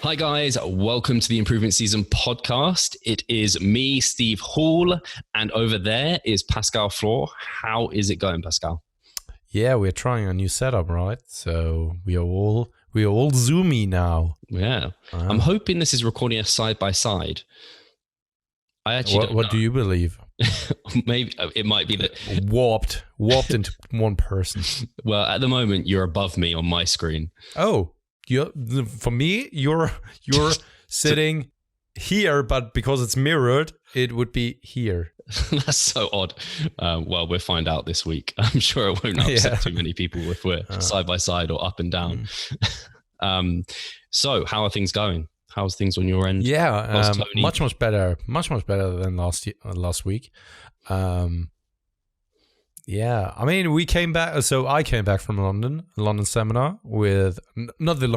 Hi guys, welcome to the Improvement Season podcast. It is me, Steve Hall, and over there is Pascal Floor. How is it going, Pascal? Yeah, we're trying a new setup, right? So we are all Zoomy now. Yeah, I'm hoping this is recording us side by side. I actually don't know. What do you believe? Maybe it might be that warped into one person. Well, at the moment you're above me on my screen. Oh. For me, you're sitting here, but because it's mirrored, it would be here. That's so odd. Well, we'll find out this week. I'm sure it won't upset too many people if we're side by side or up and down. So, how are things going? How's things on your end? Yeah, much better than last week. Yeah, I mean, we came back. So I came back from London seminar with not this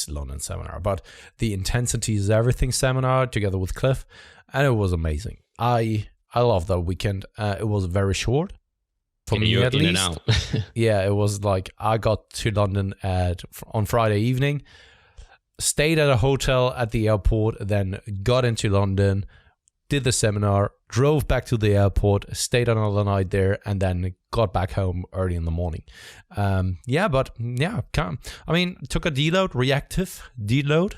London seminar, but the Intensity is Everything seminar together with Cliff, and it was amazing. I love that weekend. It was very short for me at least. And out. Yeah, it was like I got to London on Friday evening, stayed at a hotel at the airport, then got into London, did the seminar, drove back to the airport, stayed another night there, and then got back home early in the morning. Took a reactive deload,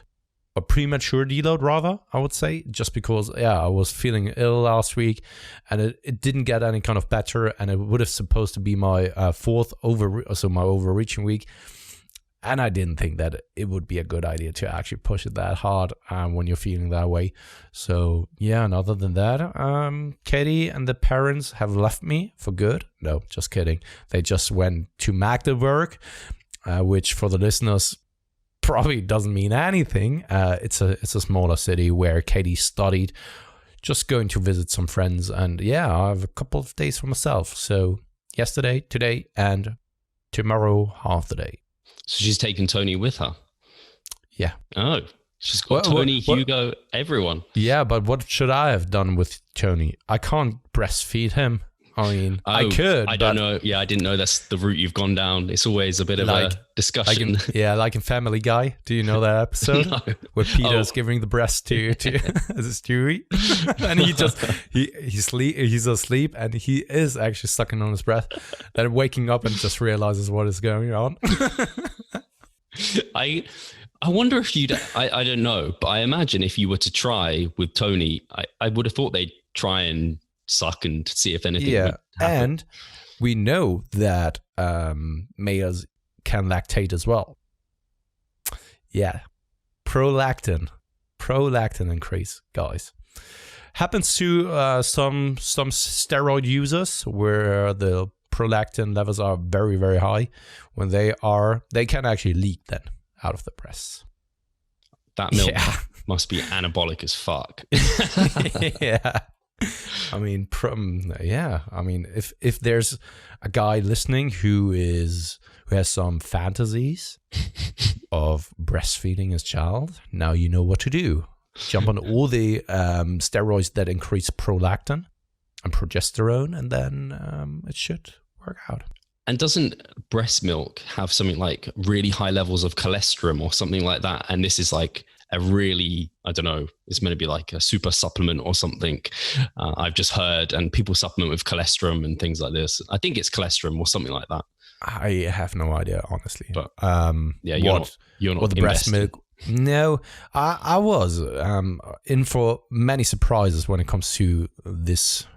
a premature deload rather, I would say, just because, I was feeling ill last week, and it didn't get any kind of better, and it would have supposed to be my my overreaching week. And I didn't think that it would be a good idea to actually push it that hard when you're feeling that way. So, and other than that, Katie and the parents have left me for good. No, just kidding. They just went to Magdeburg, which for the listeners probably doesn't mean anything. It's a smaller city where Katie studied, just going to visit some friends. And I have a couple of days for myself. So yesterday, today, and tomorrow, half the day. So she's taken Tony with her? Yeah. Oh, she's got Tony, Hugo, everyone. Yeah, but what should I have done with Tony? I can't breastfeed him. I mean, I could. I don't know. Yeah, I didn't know that's the route you've gone down. It's always a bit of a discussion. Like in Family Guy. Do you know that episode? No. Where Peter's giving the breast to Stewie? And he's asleep and he is actually sucking on his breath. Then waking up and just realizes what is going on. I wonder if I don't know, but I imagine if you were to try with Tony, I would have thought they'd try and suck and see if anything would happen. And we know that males can lactate as well. Yeah. Prolactin increase, guys. Happens to some steroid users where the prolactin levels are very, very high. When they can actually leak then out of the breasts. That milk must be anabolic as fuck. Yeah. I mean, if there's a guy listening who has some fantasies of breastfeeding his child, now you know what to do. Jump on all the steroids that increase prolactin and progesterone, and then it should work out. And doesn't breast milk have something like really high levels of cholesterol or something like that? And this is like a really, I don't know, it's meant to be like a super supplement or something. I've just heard, and people supplement with cholesterol and things like this. I think it's cholesterol or something like that. I have no idea, honestly. But you're not what the breast milk. No, I was in for many surprises when it comes to this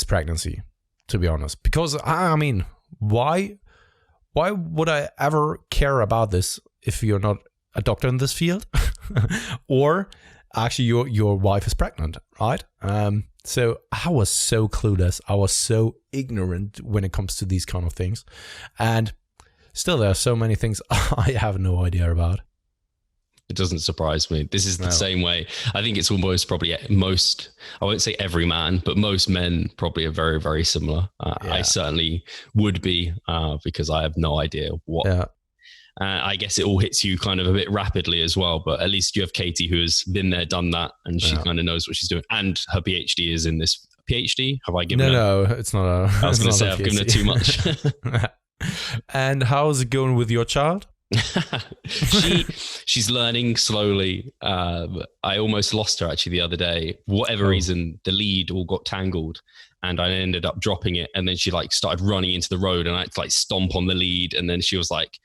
pregnancy, to be honest. Because I mean, why would I ever care about this if you're not a doctor in this field? Or actually your wife is pregnant, right? So I was so clueless. I was so ignorant when it comes to these kind of things. And still there are so many things I have no idea about. It doesn't surprise me. This is the same way. I think it's almost probably most, I won't say every man, but most men probably are very, very similar. I certainly would be because I have no idea what. Yeah. I guess it all hits you kind of a bit rapidly as well, but at least you have Katie who has been there, done that, and she kind of knows what she's doing. And her PhD is in this. PhD? Have I given her? No, it's not a... I was going to say I've given her too much. And how's it going with your child? She's learning slowly. I almost lost her actually the other day. For whatever reason, the lead all got tangled, and I ended up dropping it. And then she like started running into the road, and I had to like stomp on the lead. And then she was like,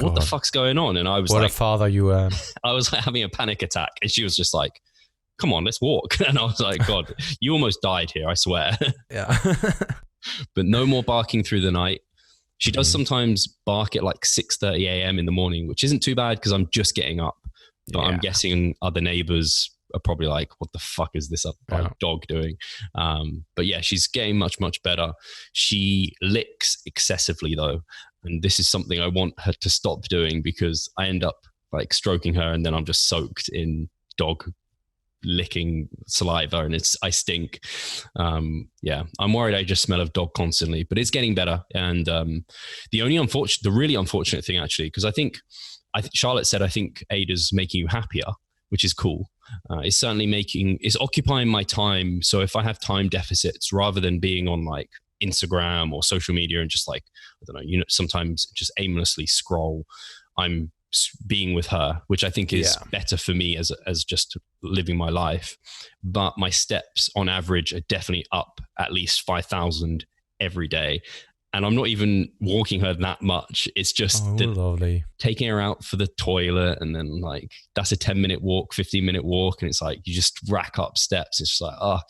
"What the fuck's going on?" And I was what like, a father you are. I was like having a panic attack, and she was just like, "Come on, let's walk." And I was like, "God, you almost died here, I swear." Yeah. But no more barking through the night. She does sometimes bark at like 6:30 a.m. in the morning, which isn't too bad because I'm just getting up. But I'm guessing other neighbors are probably like, what the fuck is this dog doing? But yeah, she's getting much, much better. She licks excessively though. And this is something I want her to stop doing because I end up like stroking her and then I'm just soaked in dog licking saliva and I stink. I'm worried I just smell of dog constantly, but it's getting better. And the really unfortunate thing actually, because I think Charlotte said, I think Ada's making you happier, which is cool. It's certainly it's occupying my time. So if I have time deficits, rather than being on like Instagram or social media and just like, I don't know, sometimes just aimlessly scroll, I'm being with her, which I think is better for me as just living my life. But my steps on average are definitely up at least 5,000 every day. And I'm not even walking her that much. It's just lovely. Taking her out for the toilet and then like, that's a 10-minute walk, 15-minute walk. And it's like, you just rack up steps. It's just like,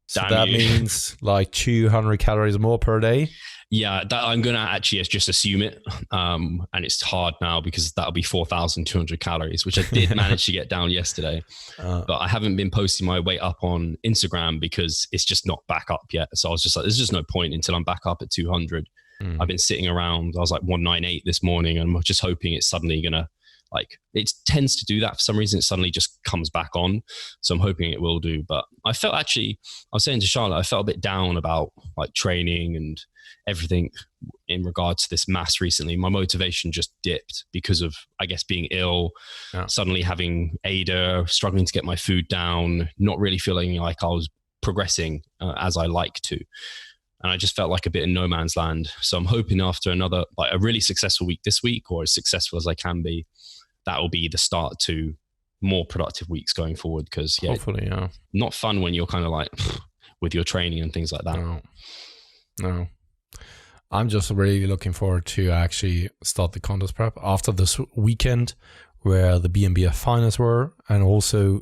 so that means like 200 calories more per day. Yeah, that I'm going to actually just assume it. And it's hard now because that'll be 4,200 calories, which I did manage to get down yesterday. But I haven't been posting my weight up on Instagram because it's just not back up yet. So I was just like, there's just no point until I'm back up at 200. I've been sitting around, I was like 198 this morning, and I'm just hoping it's suddenly going to, like, it tends to do that for some reason. It suddenly just comes back on. So I'm hoping it will do. But I felt actually, I was saying to Charlotte, I felt a bit down about like training and everything in regards to this mass recently. My motivation just dipped because of, I guess, being ill, suddenly having Ada, struggling to get my food down, not really feeling like I was progressing as I like to. And I just felt like a bit in no man's land. So I'm hoping after another, like a really successful week this week, or as successful as I can be, that will be the start to more productive weeks going forward. Because hopefully, not fun when you're kind of like with your training and things like that. No. I'm just really looking forward to actually start the contest prep after this weekend where the BNBF finals were, and also,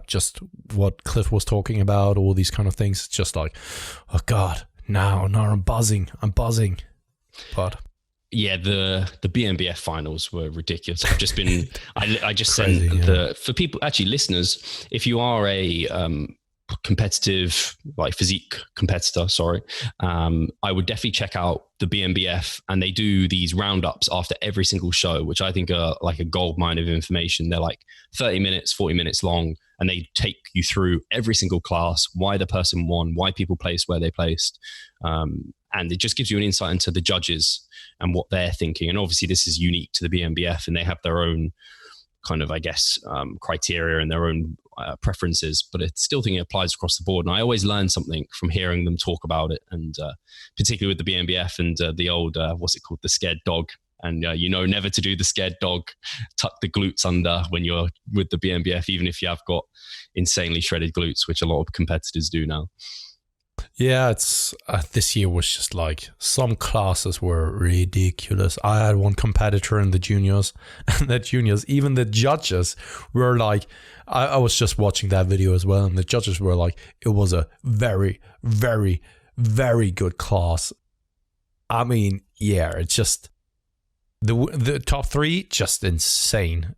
just what Cliff was talking about, all these kind of things. It's just like, oh God, now I'm buzzing. But yeah, the BNBF finals were ridiculous. I've just been, I just Crazy, sent for people, actually listeners, if you are a competitive, like physique competitor, I would definitely check out the BNBF, and they do these roundups after every single show, which I think are like a gold mine of information. They're like 30 minutes, 40 minutes long, and they take you through every single class, why the person won, why people placed where they placed. And it just gives you an insight into the judges and what they're thinking. And obviously this is unique to the BNBF, and they have their own kind of, I guess, criteria and their own preferences, but I still think it applies across the board. And I always learn something from hearing them talk about it, and particularly with the BNBF and the old, what's it called? The scared dog. And never to do the scared dog, tuck the glutes under when you're with the BNBF, even if you have got insanely shredded glutes, which a lot of competitors do now. Yeah, it's this year was just like, some classes were ridiculous. I had one competitor in the juniors, and the juniors, even the judges were like, I was just watching that video as well, and the judges were like, it was a very, very, very good class. I mean, yeah, it's just the top three, just insane.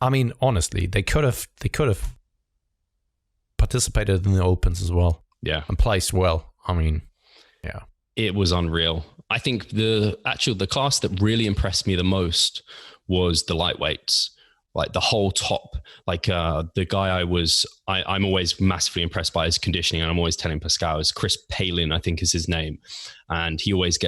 I mean, honestly, they could have participated in the opens as well. Yeah. And placed well. I mean, yeah. It was unreal. I think the class that really impressed me the most was the lightweights. Like the whole top, like the guy I'm always massively impressed by his conditioning, and I'm always telling Pascal, is Chris Palin, I think is his name. And he always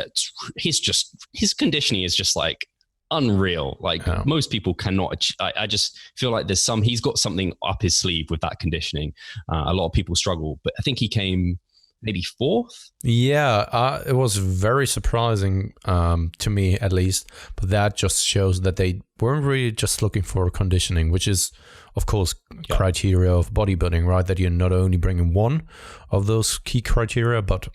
his conditioning is just like unreal. Like most people cannot. I just feel like he's got something up his sleeve with that conditioning. A lot of people struggle, but I think he came maybe fourth. Yeah, it was very surprising to me, at least. But that just shows that they weren't really just looking for conditioning, which is, of course, criteria of bodybuilding, right? That you're not only bringing one of those key criteria, but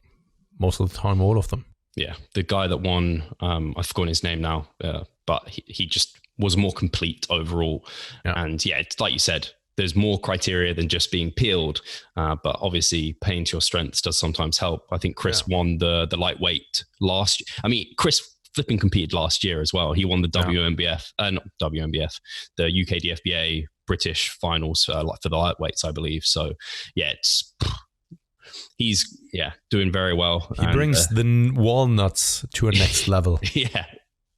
most of the time, all of them. Yeah, the guy that won, I've forgotten his name now, but he just was more complete overall. Yeah. And yeah, it's like you said, there's more criteria than just being peeled, but obviously paying to your strengths does sometimes help. I think Chris won the lightweight last. I mean, Chris flipping competed last year as well. He won the WNBF, not WNBF, the UKDFBA British finals for the lightweights, I believe. So yeah, he's doing very well. He brings the walnuts to a next level. Yeah,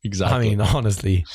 exactly. I mean, honestly,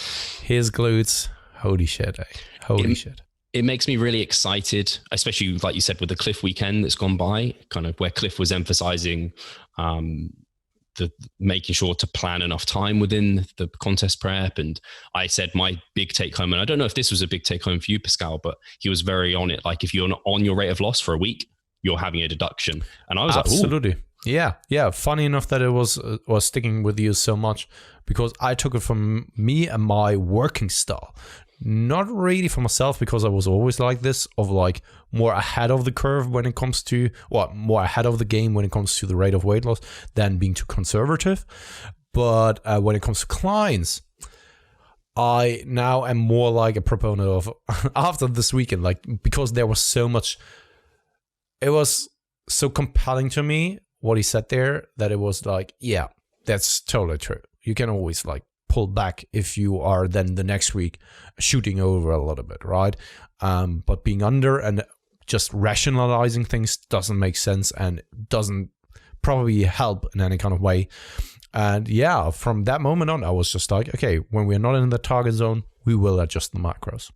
his glutes, holy shit, holy shit. It makes me really excited, especially like you said, with the Cliff weekend that's gone by, kind of where Cliff was emphasizing the making sure to plan enough time within the contest prep. And I said my big take home, and I don't know if this was a big take home for you, Pascal, but he was very on it. Like if you're not on your rate of loss for a week, you're having a deduction. And I was absolutely. Like, ooh. Yeah. Funny enough that it was sticking with you so much, because I took it from me and my working style. Not really for myself, because I was always like this, of like more ahead of the curve when it comes to, more ahead of the game when it comes to the rate of weight loss than being too conservative. But when it comes to clients, I now am more like a proponent of, after this weekend, like, because there was so much, it was so compelling to me what he said there, that it was like, yeah, that's totally true. You can always like pull back if you are then the next week shooting over a little bit, right? But being under and just rationalizing things doesn't make sense and doesn't probably help in any kind of way. And yeah, from that moment on, I was just like, okay, when we're not in the target zone, we will adjust the macros.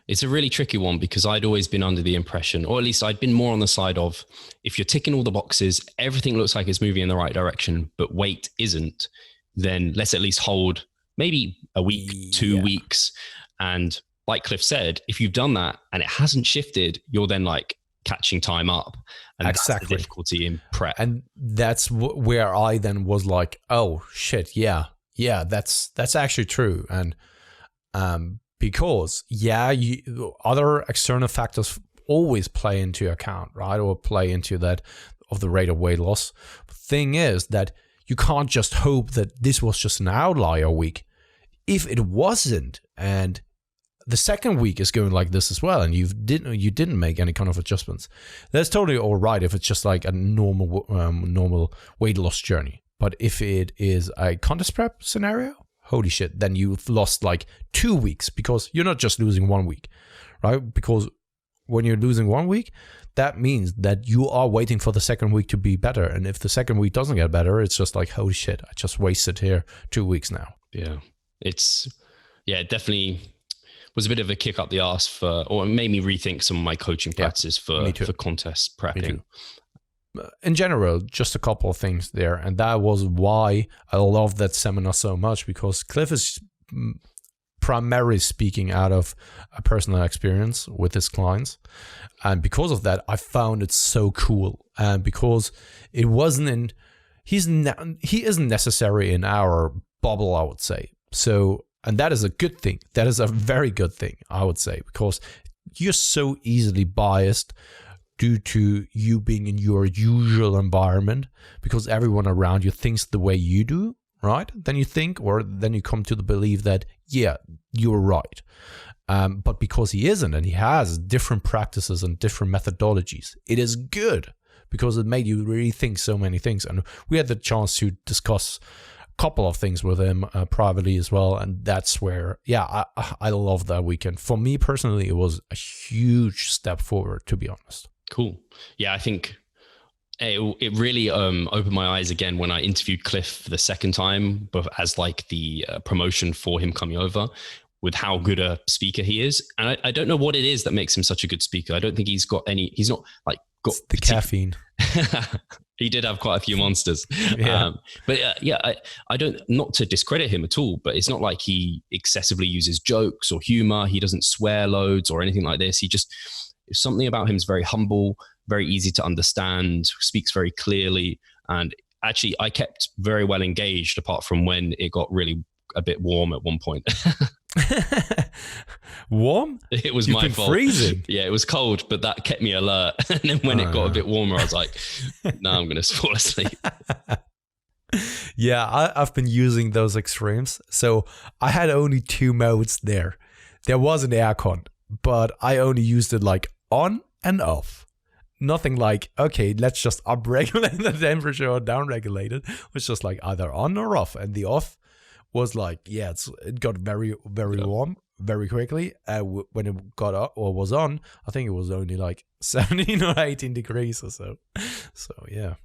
It's a really tricky one, because I'd always been under the impression, or at least I'd been more on the side of, if you're ticking all the boxes, everything looks like it's moving in the right direction, but weight isn't, then let's at least hold maybe a week, 2 weeks. And like Cliff said, if you've done that and it hasn't shifted, you're then like catching time up. And exactly. That's the difficulty in prep. And that's where I then was like, oh shit, yeah, that's actually true. And because other external factors always play into account, right? Or play into that of the rate of weight loss. The thing is that you can't just hope that this was just an outlier week. If it wasn't, and the second week is going like this as well, and you didn't make any kind of adjustments, that's totally all right if it's just like a normal weight loss journey. But if it is a contest prep scenario, holy shit, then you've lost like 2 weeks, because you're not just losing 1 week, right? Because when you're losing 1 week, that means that you are waiting for the second week to be better. And if the second week doesn't get better, it's just like, holy shit, I just wasted here 2 weeks now. Yeah. It definitely was a bit of a kick up the arse or it made me rethink some of my coaching practices for contest prepping. In general, just a couple of things there. And that was why I love that seminar so much, because Cliff is primarily speaking out of a personal experience with his clients. And because of that, I found it so cool. And because it wasn't he isn't necessary in our bubble, I would say. So, and that is a good thing. That is a very good thing, I would say, because you're so easily biased due to you being in your usual environment, because everyone around you thinks the way you do, right? Then you think, or then you come to the belief that, yeah, you're right. But because he isn't, and he has different practices and different methodologies, it is good, because it made you really think so many things. And we had the chance to discuss a couple of things with him privately as well. And that's where, I love that weekend. For me personally, it was a huge step forward, to be honest. Cool. Yeah, I think it really opened my eyes again when I interviewed Cliff for the second time, but as like the promotion for him coming over, with how good a speaker he is. And I don't know what it is that makes him such a good speaker. I don't think he's not like got the caffeine. He did have quite a few monsters. Yeah. I don't, not to discredit him at all, but it's not like he excessively uses jokes or humor. He doesn't swear loads or anything like this. Something about him is very humble, very easy to understand, speaks very clearly. And actually, I kept very well engaged apart from when it got really a bit warm at one point. Warm? It was You've my been fault. Freezing. Yeah, it was cold, but that kept me alert. And then when it got a bit warmer, I was like, no, I'm going to fall asleep. Yeah, I've been using those extremes. So I had only 2 modes there. There was an aircon, but I only used it like on and off. Nothing like, okay, let's just upregulate the temperature or downregulate it. It was just like either on or off. And the off was like, yeah, it got very, very warm very quickly. When it got up or was on, I think it was only like 17 or 18 degrees or so. So, yeah.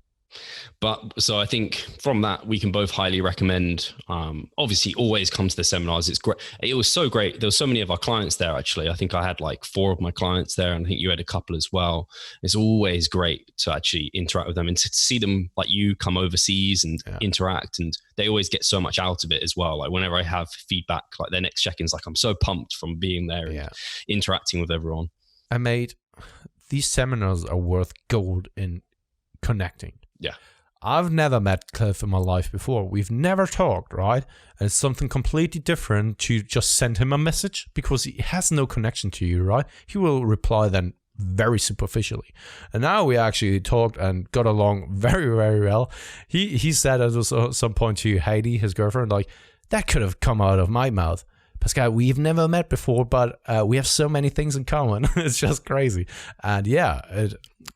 But so I think from that, we can both highly recommend, obviously always come to the seminars. It's great. It was so great. There were so many of our clients there, actually. I think I had like 4 of my clients there, and I think you had a couple as well. It's always great to actually interact with them and to see them like you come overseas and interact. And they always get so much out of it as well. Like whenever I have feedback, like their next check-ins, like I'm so pumped from being there and interacting with everyone. These seminars are worth gold in connecting. Yeah. I've never met Cliff in my life before. We've never talked, right? And it's something completely different to just send him a message because he has no connection to you, right? He will reply then very superficially. And now we actually talked and got along very, very well. He said at some point to Heidi, his girlfriend, like, that could have come out of my mouth. Pascal, we've never met before, but we have so many things in common. It's just crazy. And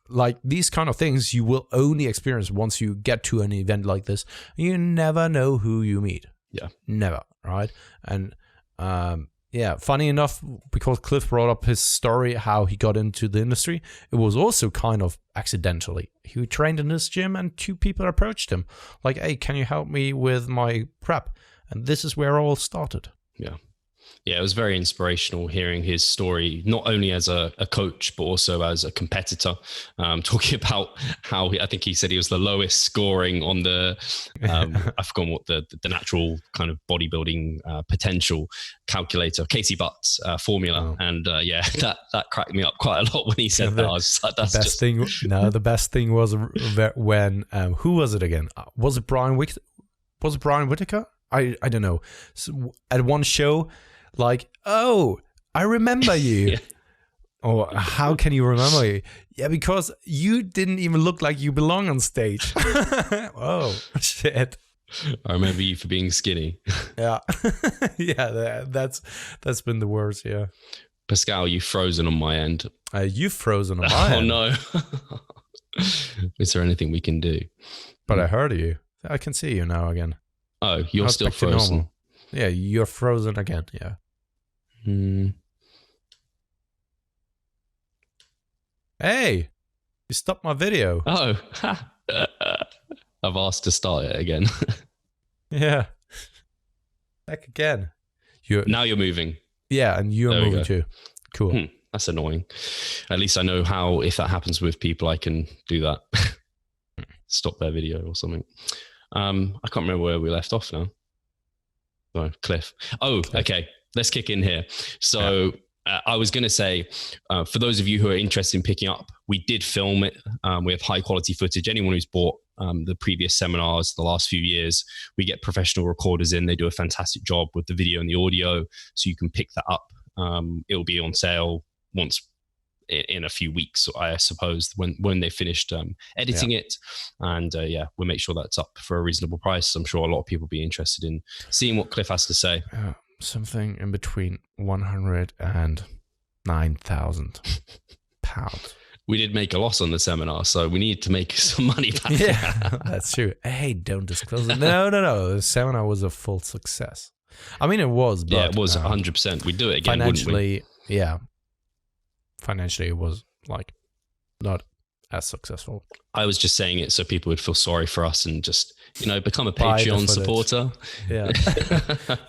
like these kind of things you will only experience once you get to an event like this. You never know who you meet. Yeah. Never, right? And funny enough, because Cliff brought up his story, how he got into the industry, it was also kind of accidentally. He trained in this gym and 2 people approached him like, hey, can you help me with my prep? And this is where it all started. Yeah. Yeah, it was very inspirational hearing his story, not only as a coach, but also as a competitor, talking about how I think he said he was the lowest scoring on the, I forgot what the natural kind of bodybuilding potential calculator, Casey Butt's formula. Oh. And that cracked me up quite a lot when he said that. I was like, that's the best thing was when, who was it again? Was it Brian Whitaker? I don't know. So at one show, like, oh, I remember you. Yeah. Or how can you remember you? Yeah, because you didn't even look like you belong on stage. Oh, shit. I remember you for being skinny. Yeah. Yeah, that's been the worst, yeah. Pascal, you've frozen on my end. You've frozen on my end. Oh, no. Is there anything we can do? But I heard you. I can see you now again. Oh, you're still frozen. Yeah, you're frozen again. Yeah. Hey, you stopped my video. Oh, I've asked to start it again. Yeah. Back again. Now you're moving. Yeah, and you're moving too. Cool. That's annoying. At least I know how, if that happens with people, I can do that. Stop their video or something. I can't remember where we left off now. Oh, Cliff. Oh, okay. Let's kick in here. So I was going to say, for those of you who are interested in picking up, we did film it. We have high quality footage. Anyone who's bought the previous seminars the last few years, we get professional recorders in. They do a fantastic job with the video and the audio. So you can pick that up. It'll be on sale once in a few weeks, I suppose, when they finished editing it. And we'll make sure that's up for a reasonable price. I'm sure a lot of people will be interested in seeing what Cliff has to say. Something in between 100 and 9,000 pounds. We did make a loss on the seminar, so we need to make some money back. Yeah, that's true. Hey, don't disclose it. No. The seminar was a full success. I mean, it was. But, yeah, it was 100%. We'd do it again, wouldn't we? Yeah. Financially, it was like not as successful. I was just saying it so people would feel sorry for us and just, become a Patreon supporter. Yeah.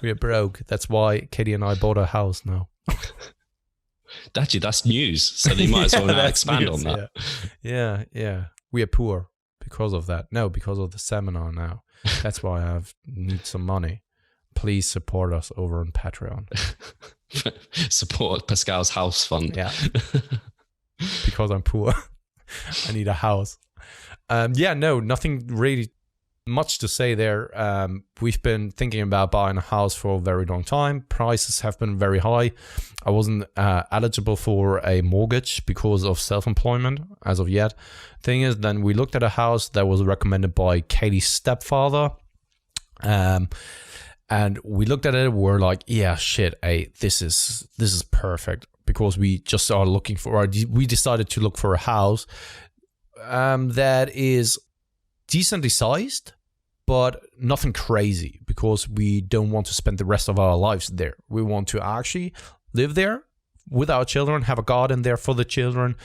We're broke. That's why Katie and I bought a house now. Actually, that's news. So they might as well now expand news, on that. Yeah. We are poor because of that. No, because of the seminar now. That's why I need some money. Please support us over on Patreon. Support Pascal's house fund. Yeah. Because I'm poor. I need a house. No, nothing really much to say there. We've been thinking about buying a house for a very long time. Prices have been very high. I wasn't eligible for a mortgage because of self-employment as of yet. Thing is, then we looked at a house that was recommended by Katie's stepfather. And we looked at it. We're like, yeah, shit, hey, this is perfect, because we just started looking for, or we decided to look for a house that is decently sized, but nothing crazy, because we don't want to spend the rest of our lives there. We want to actually live there with our children, have a garden there for the children,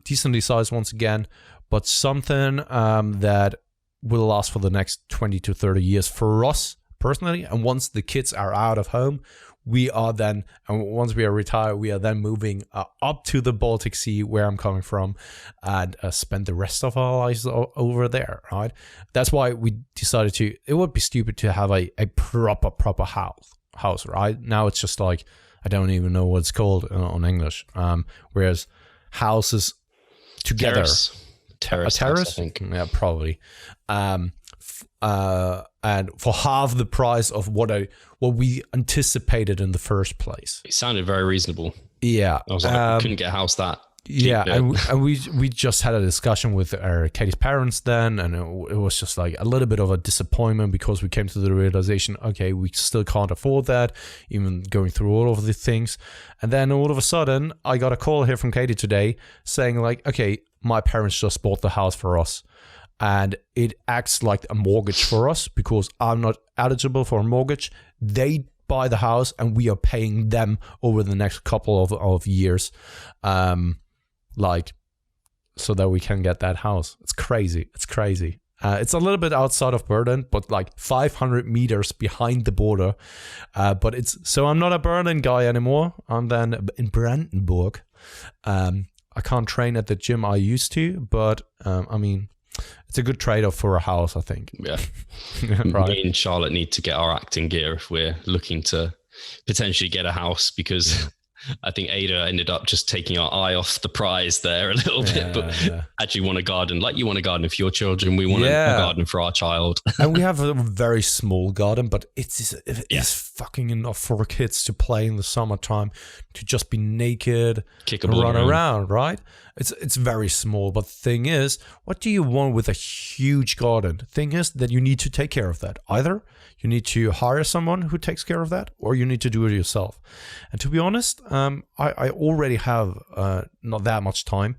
decently sized once again, but something that will last for the next 20 to 30 years for us personally. And once the kids are out of home, once we are retired, we are then moving up to the Baltic Sea, where I'm coming from, and spend the rest of our lives over there, right? That's why we decided it would be stupid to have a proper house, right? Now it's just like, I don't even know what it's called on English. Whereas houses together. Terrace, a terrace? House, I think. Yeah, probably. And for half the price of what we anticipated in the first place. It sounded very reasonable. Yeah, I was like, couldn't get a house that cheap. Yeah, and we just had a discussion with Katie's parents then, and it was just like a little bit of a disappointment, because we came to the realization, okay, we still can't afford that, even going through all of the things. And then all of a sudden, I got a call here from Katie today saying like, okay, my parents just bought the house for us, and it acts like a mortgage for us, because I'm not eligible for a mortgage. They buy the house and we are paying them over the next couple of years, so that we can get that house. It's crazy. It's a little bit outside of Berlin, but like 500 meters behind the border. So I'm not a Berlin guy anymore. I'm then in Brandenburg. I can't train at the gym I used to, but it's a good trade-off for a house, I think. Yeah. Right. Me and Charlotte need to get our acting gear if we're looking to potentially get a house, because I think Ada ended up just taking our eye off the prize there a little bit, but actually want a garden. Like you want a garden for your children, we want a garden for our child. And we have a very small garden, but it's fucking enough for kids to play in the summertime, to just be naked, kick a ball run around, right? It's very small, but the thing is, what do you want with a huge garden? Thing is that you need to take care of that. Either you need to hire someone who takes care of that, or you need to do it yourself. And to be honest, I already have not that much time,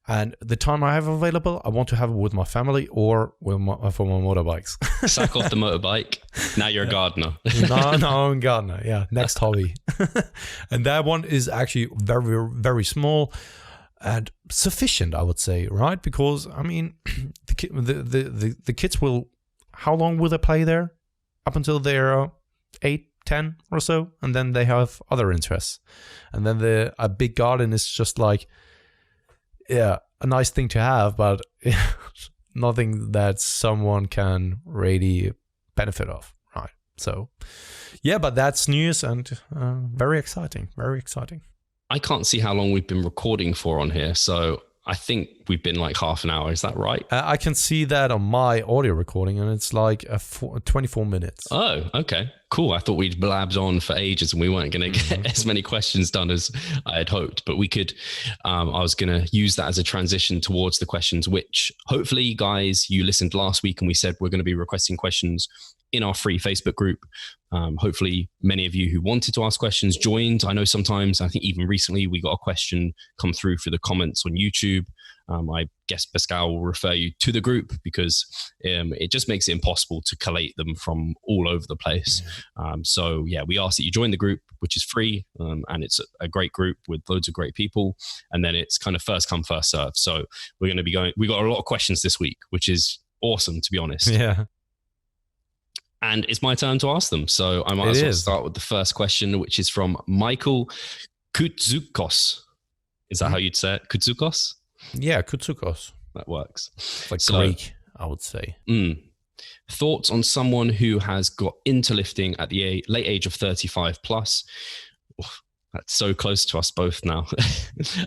and the time I have available, I want to have it with my family or for my motorbikes. Sack off the motorbike. Now you're a gardener. No, I'm a gardener. Yeah, next hobby. And that one is actually very, very small and sufficient, I would say, right? Because the kids will. How long will they play there? Up until they're 8, 10 or so, and then they have other interests. And then a big garden is just like, a nice thing to have, but nothing that someone can really benefit of, right? So, but that's news, and very exciting, very exciting. I can't see how long we've been recording for on here, so I think we've been like half an hour. Is that right? I can see that on my audio recording, and it's like 24 minutes. Oh, okay. Cool. I thought we'd blabbed on for ages and we weren't going to get as many questions done as I had hoped. But we could, I was going to use that as a transition towards the questions, which hopefully, guys, you listened last week and we said we're going to be requesting questions in our free Facebook group. Hopefully many of you who wanted to ask questions joined. I know sometimes, I think even recently, we got a question come through for the comments on YouTube. I guess Pascal will refer you to the group, because it just makes it impossible to collate them from all over the place. We ask that you join the group, which is free, and it's a great group with loads of great people. And then it's kind of first come, first serve. So we're going to be we got a lot of questions this week, which is awesome, to be honest. Yeah. And it's my turn to ask them. So I might as well start with the first question, which is from Michael Kutsukos. Is that how you'd say it? Kutsukos? Yeah, Kutsukos. That works. Like Greek, I would say. Thoughts on someone who has got into lifting at the late age of 35 plus? That's so close to us both now.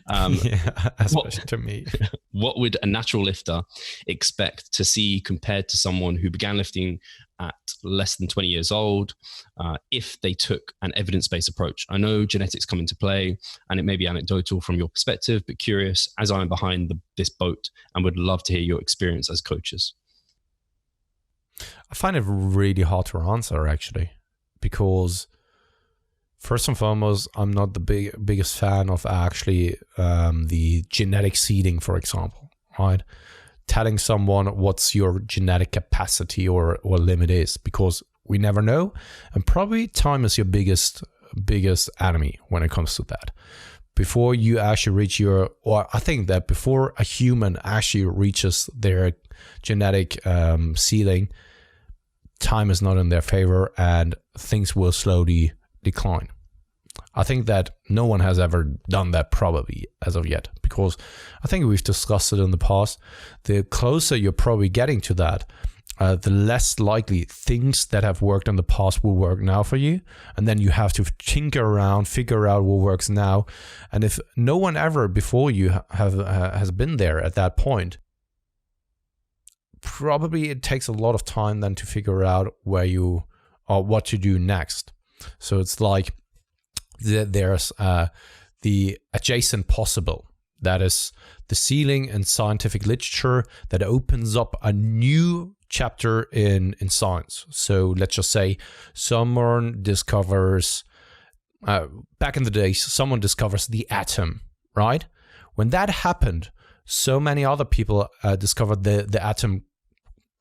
Yeah, especially to me. What would a natural lifter expect to see compared to someone who began lifting at less than 20 years old if they took an evidence-based approach? I know genetics come into play and it may be anecdotal from your perspective, but curious as I'm behind this boat and would love to hear your experience as coaches. I find it really hard to answer, actually, because first and foremost, I'm not the biggest fan of actually the genetic seeding, for example, right? Telling someone what's your genetic capacity or limit is, because we never know. And probably time is your biggest enemy when it comes to that. Before you actually reach I think that before a human actually reaches their genetic ceiling, time is not in their favor and things will slowly decline. I think that no one has ever done that probably as of yet, because I think we've discussed it in the past. The closer you're probably getting to that, the less likely things that have worked in the past will work now for you. And then you have to tinker around, figure out what works now. And if no one ever before you has been there at that point, probably it takes a lot of time then to figure out where you or what to do next. So it's like there's the adjacent possible, that is the ceiling in scientific literature that opens up a new chapter in science. So let's just say someone discovers back in the days, someone discovers the atom, right? When that happened, so many other people discovered the atom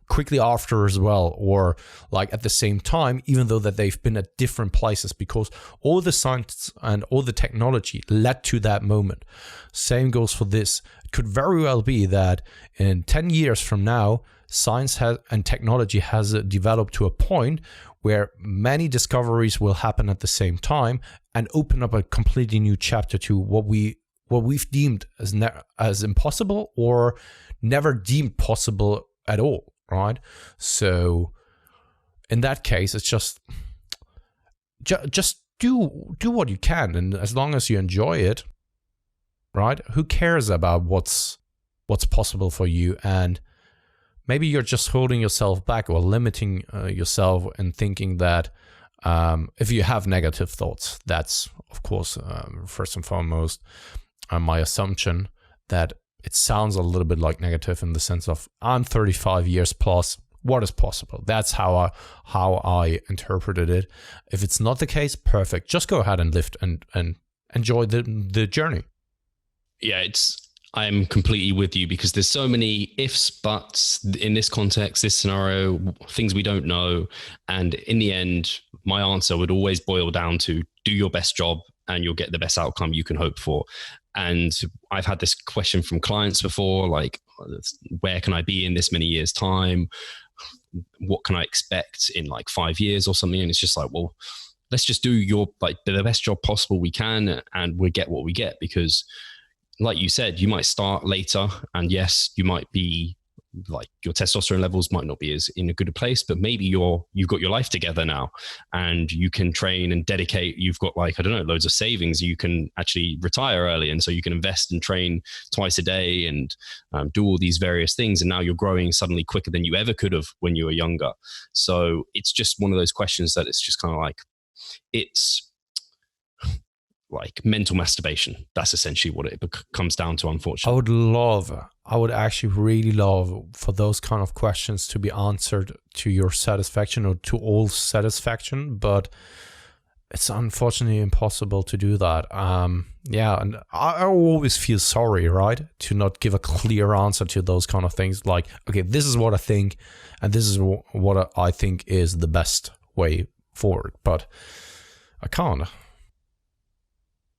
quickly after as well, or like at the same time, even though that they've been at different places, because all the science and all the technology led to that moment. Same goes for this. It could very well be that in 10 years from now, science and technology has developed to a point where many discoveries will happen at the same time and open up a completely new chapter to what we've deemed as impossible or never deemed possible at all. Right, so in that case, it's just do what you can, and as long as you enjoy it, right? Who cares about what's possible for you? And maybe you're just holding yourself back or limiting yourself and thinking that if you have negative thoughts, that's of course first and foremost my assumption that it sounds a little bit like negative in the sense of I'm 35 years plus. What is possible? That's how I interpreted it. If it's not the case, perfect. Just go ahead and lift and enjoy the journey. Yeah, I'm completely with you, because there's so many ifs, buts in this context, this scenario, things we don't know. And in the end, my answer would always boil down to do your best job and you'll get the best outcome you can hope for. And I've had this question from clients before, like, where can I be in this many years' time? What can I expect in like 5 years or something? And it's just like, well, let's just do the best job possible we can, and we get what we get. Because like you said, you might start later, and yes, you might be like your testosterone levels might not be as in a good a place, but maybe you've got your life together now and you can train and dedicate. You've got like, I don't know, loads of savings. You can actually retire early. And so you can invest and train twice a day and do all these various things. And now you're growing suddenly quicker than you ever could have when you were younger. So it's just one of those questions that it's just kind of like, it's like mental masturbation. That's essentially what it comes down to, unfortunately. I would actually really love for those kind of questions to be answered to your satisfaction or to all satisfaction, but it's unfortunately impossible to do that. Yeah, and I always feel sorry, right, to not give a clear answer to those kind of things. Like, okay, this is what I think, and this is what I think is the best way forward, but I can't.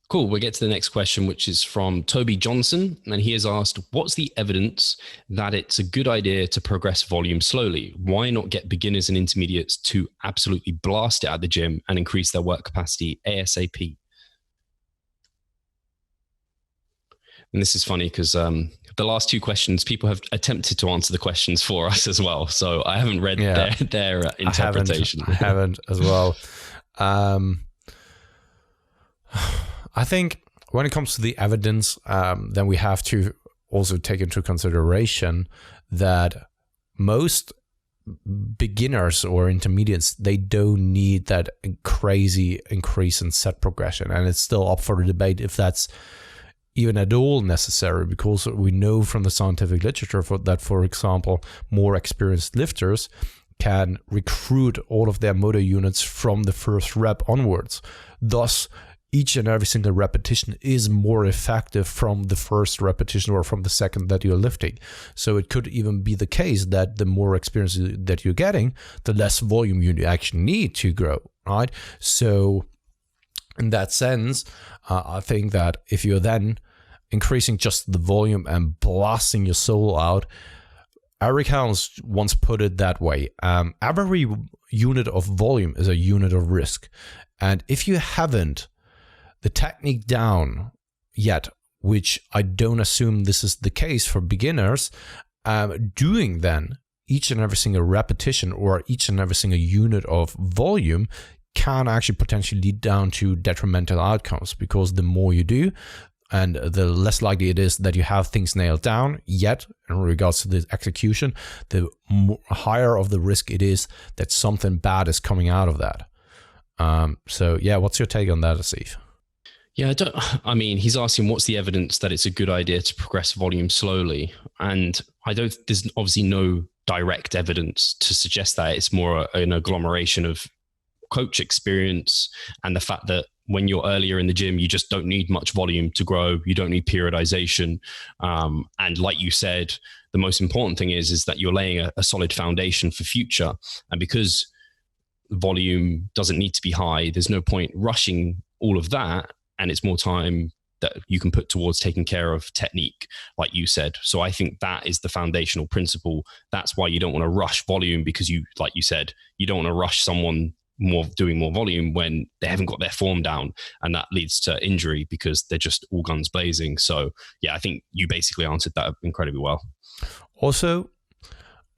Cool. We'll get to the next question, which is from Toby Johnson. And he has asked, what's the evidence that it's a good idea to progress volume slowly? Why not get beginners and intermediates to absolutely blast it at the gym and increase their work capacity ASAP? And this is funny because the last two questions, people have attempted to answer the questions for us as well. So I haven't read their interpretation. I haven't as well. I think when it comes to the evidence, then we have to also take into consideration that most beginners or intermediates, they don't need that crazy increase in set progression. And it's still up for debate if that's even at all necessary, because we know from the scientific literature that, for example, more experienced lifters can recruit all of their motor units from the first rep onwards. Thus, each and every single repetition is more effective from the first repetition or from the second that you're lifting. So it could even be the case that the more experience that you're getting, the less volume you actually need to grow, right? So in that sense, I think that if you're then increasing just the volume and blasting your soul out, Eric Helms once put it that way. Every unit of volume is a unit of risk. And if you haven't the technique down yet, which I don't assume this is the case for beginners, doing then each and every single repetition or each and every single unit of volume can actually potentially lead down to detrimental outcomes, because the more you do, and the less likely it is that you have things nailed down yet in regards to the execution, the higher of the risk it is that something bad is coming out of that. So yeah, what's your take on that, Asif? Yeah, I mean, he's asking what's the evidence that it's a good idea to progress volume slowly. And there's obviously no direct evidence to suggest that. It's more an agglomeration of coach experience and the fact that when you're earlier in the gym, you just don't need much volume to grow. You don't need periodization. And like you said, the most important thing is that you're laying a solid foundation for future. And because volume doesn't need to be high, there's no point rushing all of that. And it's more time that you can put towards taking care of technique, like you said. So I think that is the foundational principle. That's why you don't want to rush volume, because like you said, you don't want to rush someone doing more volume when they haven't got their form down, and that leads to injury because they're just all guns blazing. So yeah, I think you basically answered that incredibly well. Also,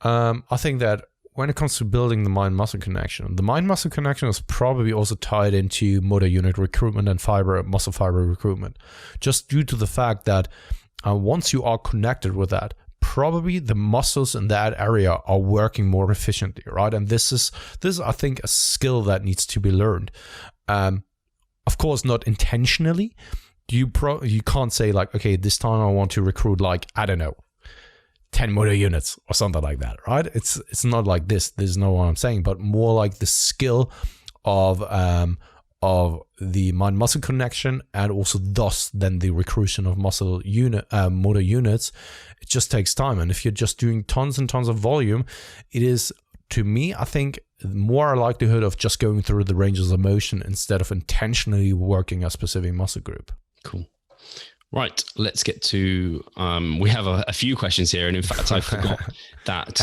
I think that when it comes to building the mind-muscle connection, the mind-muscle connection is probably also tied into motor unit recruitment and muscle fiber recruitment, just due to the fact that once you are connected with that, probably the muscles in that area are working more efficiently, right? And this is I think, a skill that needs to be learned. Of course, not intentionally. You can't say like, okay, this time I want to recruit like, I don't know, 10 motor units or something like that, right? It's not like this. There's no what I'm saying, but more like the skill of the mind-muscle connection, and also thus then the recruitment of motor units. It just takes time. And if you're just doing tons and tons of volume, it is, to me, I think, more likelihood of just going through the ranges of motion instead of intentionally working a specific muscle group. Cool. Right, let's get to, we have a few questions here. And in fact, I forgot that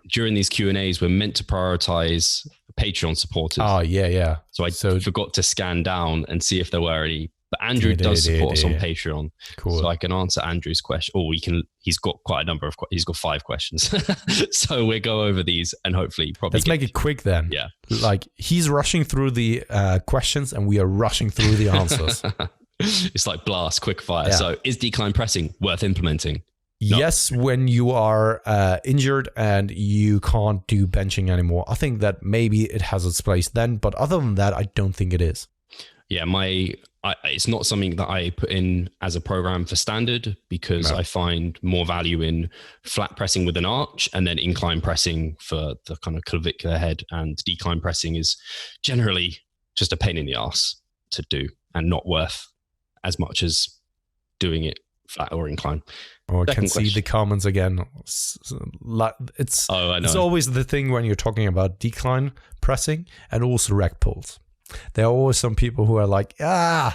during these Q&As, we're meant to prioritize Patreon supporters. Oh, yeah. So I forgot to scan down and see if there were any. But Andrew does support us on Patreon. Cool. So I can answer Andrew's question. Or he's got quite a number of, he's got 5 questions. So we'll go over these and hopefully Let's make it quick then. Yeah. Like he's rushing through the questions and we are rushing through the answers. It's like blast, quick fire. Yeah. So is decline pressing worth implementing? No. Yes, when you are injured and you can't do benching anymore. I think that maybe it has its place then, but other than that, I don't think it is. Yeah, it's not something that I put in as a program for standard, because I find more value in flat pressing with an arch and then incline pressing for the kind of clavicular head, and decline pressing is generally just a pain in the ass to do and not worth as much as doing it flat or incline. Oh, I can see the comments again. It's always the thing when you're talking about decline pressing and also rec pulls. There are always some people who are like, but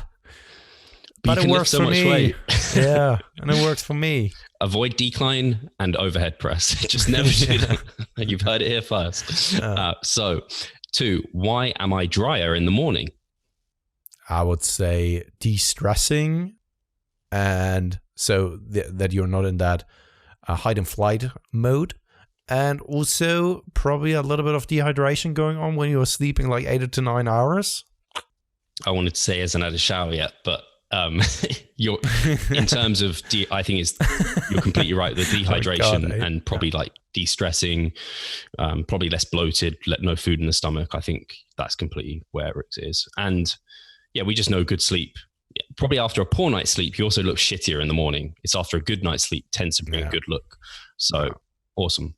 it works for me. Yeah, and it works for me. Avoid decline and overhead press. Just never do that. You've heard it here first. So 2, why am I drier in the morning? I would say de-stressing, and so that you're not in that hide and flight mode. And also probably a little bit of dehydration going on when you're sleeping like 8 to 9 hours. I wanted to say hasn't had a shower yet, but you're in terms of I think you're completely right. The dehydration Oh God, and probably like de-stressing, probably less bloated, no food in the stomach. I think that's completely where it is. And yeah, we just know good sleep. Probably after a poor night's sleep, you also look shittier in the morning. It's after a good night's sleep tends to bring a good look. So awesome.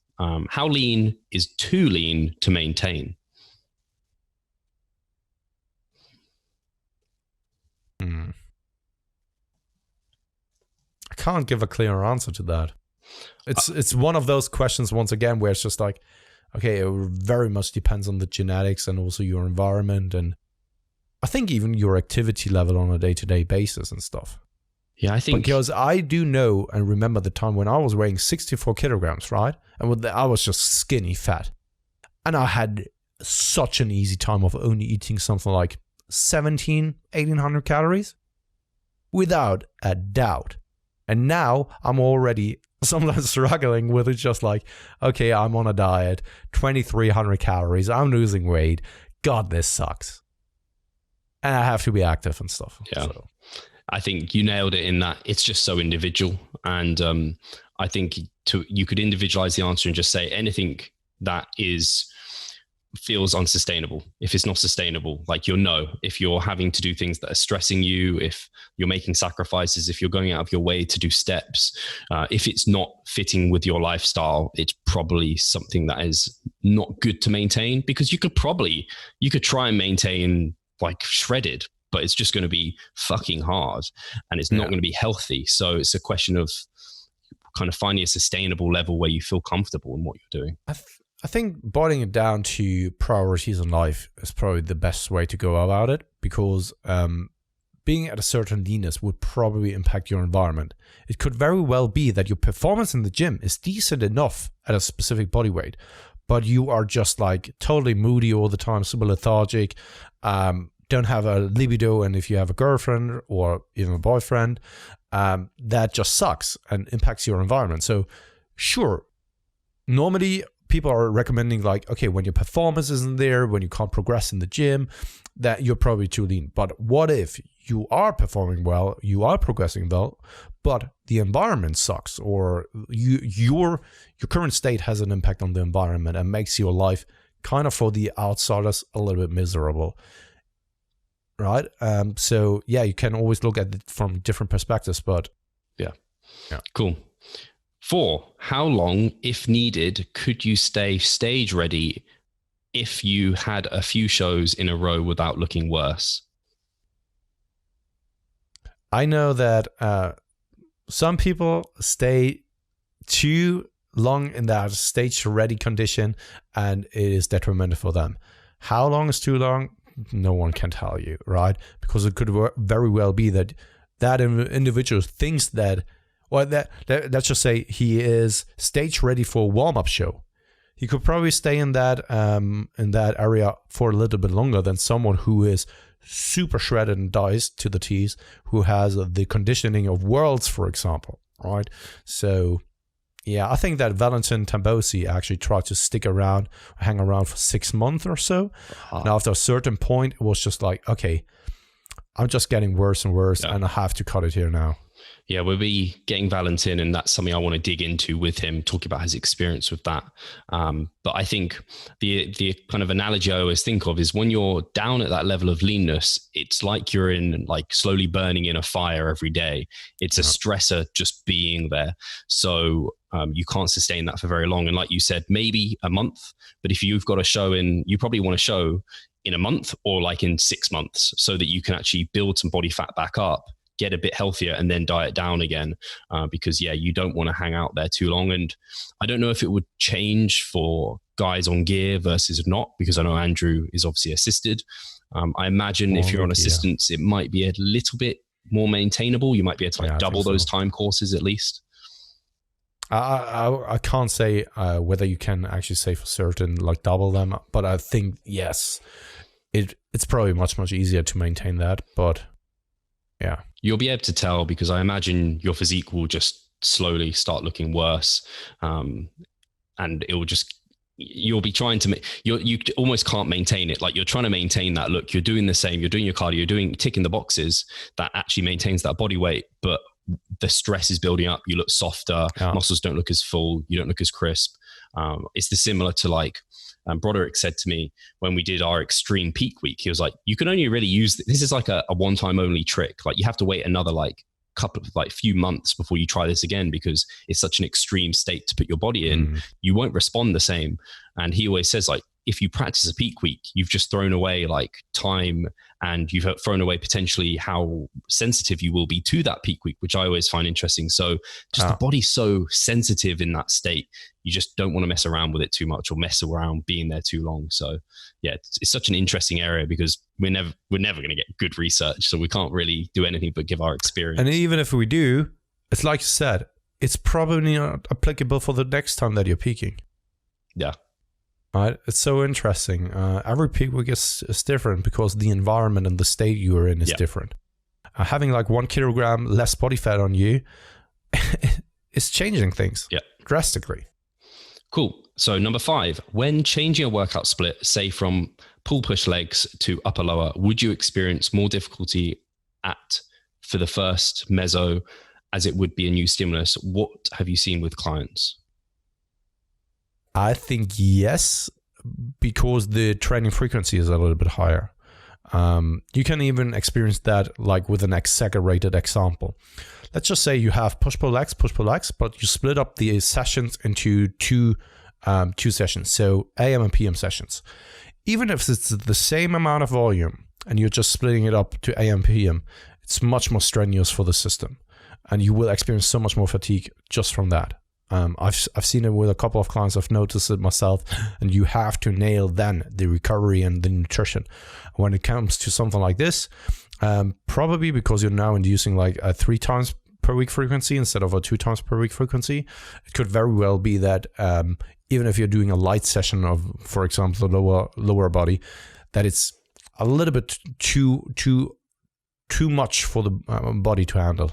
How lean is too lean to maintain? I can't give a clear answer to that. It's one of those questions once again where it's just like, okay, it very much depends on the genetics and also your environment, and I think even your activity level on a day-to-day basis and stuff. Yeah, I think because I do know and remember the time when I was weighing 64 kilograms, right? And I was just skinny fat, and I had such an easy time of only eating something like 1,800 calories without a doubt. And now I'm already sometimes struggling with it, just like, okay, I'm on a diet, 2,300 calories, I'm losing weight. God, this sucks. And I have to be active and stuff. Yeah. So. I think you nailed it in that it's just so individual. And I think you could individualize the answer and just say anything that feels unsustainable. If it's not sustainable, like if you're having to do things that are stressing you, if you're making sacrifices, if you're going out of your way to do steps, if it's not fitting with your lifestyle, it's probably something that is not good to maintain, because you could try and maintain like shredded, but it's just going to be fucking hard and it's not going to be healthy. So it's a question of kind of finding a sustainable level where you feel comfortable in what you're doing. I think boiling it down to priorities in life is probably the best way to go about it, because being at a certain leanness would probably impact your environment. It could very well be that your performance in the gym is decent enough at a specific body weight, but you are just like totally moody all the time, super lethargic, don't have a libido, and if you have a girlfriend or even a boyfriend, that just sucks and impacts your environment. So sure, normally people are recommending like, okay, when your performance isn't there, when you can't progress in the gym, that you're probably too lean. But what if you are performing well, you are progressing well, but the environment sucks, or your current state has an impact on the environment and makes your life kind of, for the outsiders, a little bit miserable. Right. So yeah, you can always look at it from different perspectives, but yeah. Cool. 4, how long, if needed, could you stay stage ready if you had a few shows in a row without looking worse? I know that some people stay too long in that stage ready condition, and it is detrimental for them. How long is too long? No one can tell you, right? Because it could very well be that individual thinks that, well, let's just say he is stage ready for a warm-up show. He could probably stay in that area for a little bit longer than someone who is super shredded and diced to the T's, who has the conditioning of worlds, for example, right? So yeah, I think that Valentin Tambosi actually tried to hang around for 6 months or so. And after a certain point, it was just like, okay, I'm just getting worse and worse, and I have to cut it here now. Yeah, we'll be getting Valentin, and that's something I want to dig into with him, talking about his experience with that. But I think the kind of analogy I always think of is when you're down at that level of leanness, it's like you're in like slowly burning in a fire every day. It's a stressor just being there. So you can't sustain that for very long. And like you said, maybe a month, but if you've got a show you probably want to show in a month or like in 6 months, so that you can actually build some body fat back up, get a bit healthier, and then diet down again, because you don't want to hang out there too long. And I don't know if it would change for guys on gear versus not, because I know Andrew is obviously assisted. I imagine if you're on assistance, it might be a little bit more maintainable. You might be able to double those time courses at least. I can't say whether you can actually say for certain like double them, but I think yes, it's probably much easier to maintain that. But yeah, you'll be able to tell, because I imagine your physique will just slowly start looking worse, and it will just you'll be trying to you almost can't maintain it. Like you're trying to maintain that look, you're doing the same, you're doing your cardio, you're ticking the boxes that actually maintains that body weight, but the stress is building up. You look softer, muscles don't look as full, you don't look as crisp. It's similar to like Broderick said to me when we did our extreme peak week. He was like, you can only really use this is like a one-time only trick. Like you have to wait another few months before you try this again, because it's such an extreme state to put your body in. You won't respond the same. And he always says, like, if you practice a peak week, you've just thrown away like time, and you've thrown away potentially how sensitive you will be to that peak week, which I always find interesting. So just the body's so sensitive in that state. You just don't want to mess around with it too much or mess around being there too long. So yeah, it's such an interesting area because we're never going to get good research. So we can't really do anything but give our experience. And even if we do, it's like you said, it's probably not applicable for the next time that you're peaking. Yeah. Right, it's so interesting. Every peak week is different because the environment and the state you are in is different. Having like 1 kilogram less body fat on you is changing things drastically. Cool. So number 5, when changing a workout split, say from pull push legs to upper lower, would you experience more difficulty for the first meso as it would be a new stimulus? What have you seen with clients? I think yes, because the training frequency is a little bit higher. You can even experience that like with an exaggerated example. Let's just say you have push-pull legs, but you split up the sessions into two sessions, so AM and PM sessions. Even if it's the same amount of volume and you're just splitting it up to AM, PM, it's much more strenuous for the system, and you will experience so much more fatigue just from that. I've seen it with a couple of clients. I've noticed it myself, and you have to nail then the recovery and the nutrition. When it comes to something like this, probably because you're now inducing like a 3 times per week frequency instead of a 2 times per week frequency, it could very well be that even if you're doing a light session of, for example, the lower body, that it's a little bit too much for the body to handle.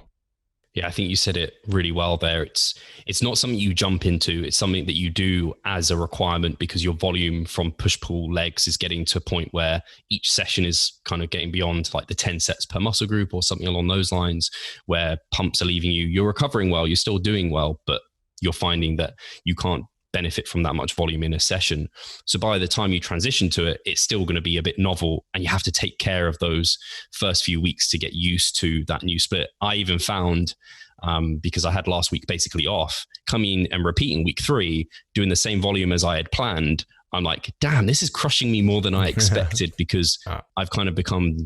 Yeah, I think you said it really well there. It's not something you jump into. It's something that you do as a requirement because your volume from push-pull legs is getting to a point where each session is kind of getting beyond like the 10 sets per muscle group or something along those lines, where pumps are leaving you. You're recovering well, you're still doing well, but you're finding that you can't benefit from that much volume in a session. So by the time you transition to it, it's still going to be a bit novel, and you have to take care of those first few weeks to get used to that new split. I even found, because I had last week basically off, coming and repeating week 3, doing the same volume as I had planned, I'm like, damn, this is crushing me more than I expected because I've kind of become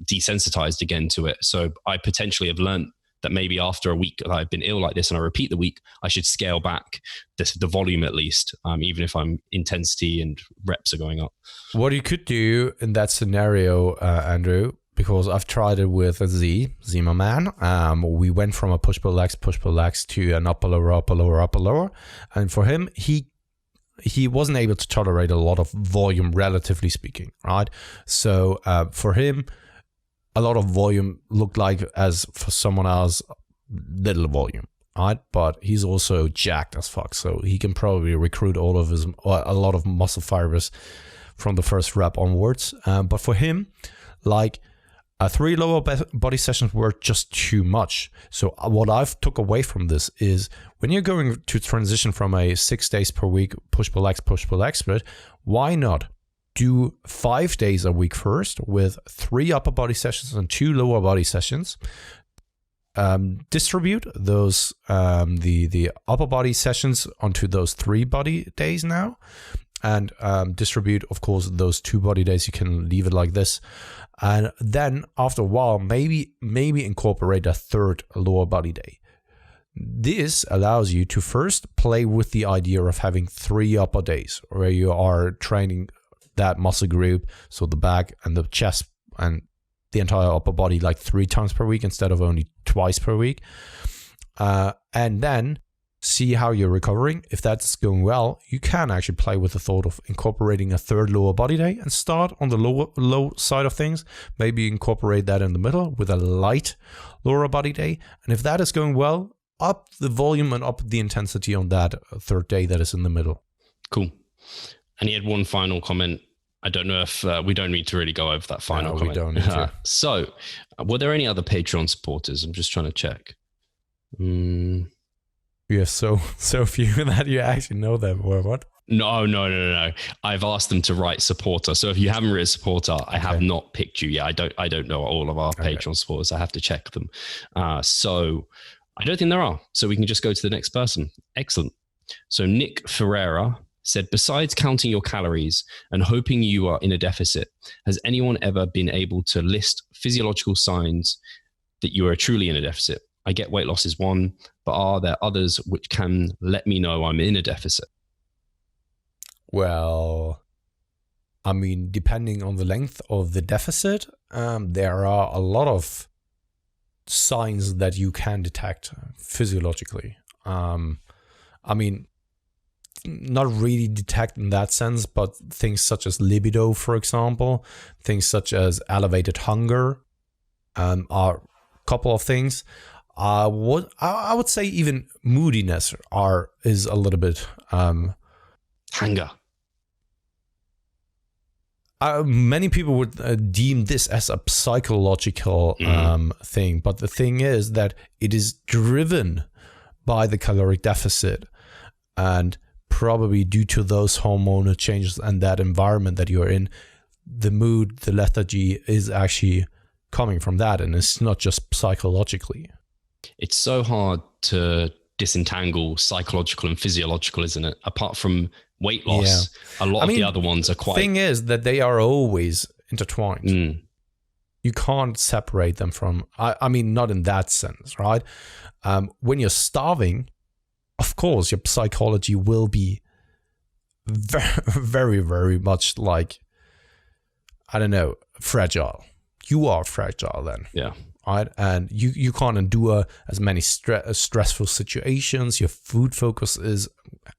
desensitized again to it. So I potentially have learned that maybe after a week that I've been ill like this and I repeat the week, I should scale back the volume at least, even if I'm intensity and reps are going up. What you could do in that scenario, Andrew, because I've tried it with my man. We went from a push-pull legs to an upper lower. And for him, he wasn't able to tolerate a lot of volume, relatively speaking, right? So for him, a lot of volume looked like, as for someone else, little volume, right? But he's also jacked as fuck, so he can probably recruit a lot of muscle fibers from the first rep onwards. But for him, like 3 lower body sessions were just too much. So what I've took away from this is when you're going to transition from a 6 days per week push-pull legs split, why not do 5 days a week first with 3 upper body sessions and 2 lower body sessions. Distribute those the upper body sessions onto those 3 body days now, and distribute, of course, those 2 body days. You can leave it like this, and then after a while, maybe incorporate a 3rd lower body day. This allows you to first play with the idea of having 3 upper days where you are training that muscle group, so the back and the chest and the entire upper body, like 3 times per week instead of only twice per week, and then see how you're recovering. If that's going well, you can actually play with the thought of incorporating a 3rd lower body day and start on the low side of things. Maybe incorporate that in the middle with a light lower body day, and if that is going well, up the volume and up the intensity on that 3rd day that is in the middle. Cool. And he had one final comment. I don't know if we don't need to really go over that final comment. We don't need to. So, were there any other Patreon supporters? I'm just trying to check. You have so few that you actually know them, or what? No. I've asked them to write supporter. So if you haven't written supporter, I have not picked you yet. I don't know all of our Patreon supporters. I have to check them. So I don't think there are. So we can just go to the next person. Excellent. So Nick Ferreira said, besides counting your calories and hoping you are in a deficit, has anyone ever been able to list physiological signs that you are truly in a deficit? I get weight loss is one, but are there others which can let me know I'm in a deficit? Well, I mean, depending on the length of the deficit, there are a lot of signs that you can detect physiologically. I mean, not really detect in that sense, but things such as libido, for example, things such as elevated hunger, are a couple of things. What I would say even moodiness is a little bit Hunger. Many people would deem this as a psychological thing, but the thing is that it is driven by the caloric deficit, and probably due to those hormonal changes and that environment that you're in, the mood, the lethargy is actually coming from that, and it's not just psychologically. It's so hard to disentangle psychological and physiological, isn't it? Apart from weight loss, a lot of the other ones are quite... The thing is that they are always intertwined. You can't separate them from... I mean, not in that sense, right? When you're starving, of course, your psychology will be very, very, very much like, I don't know, fragile. You are fragile then. Yeah. Right? And you can't endure as many stressful situations. Your food focus is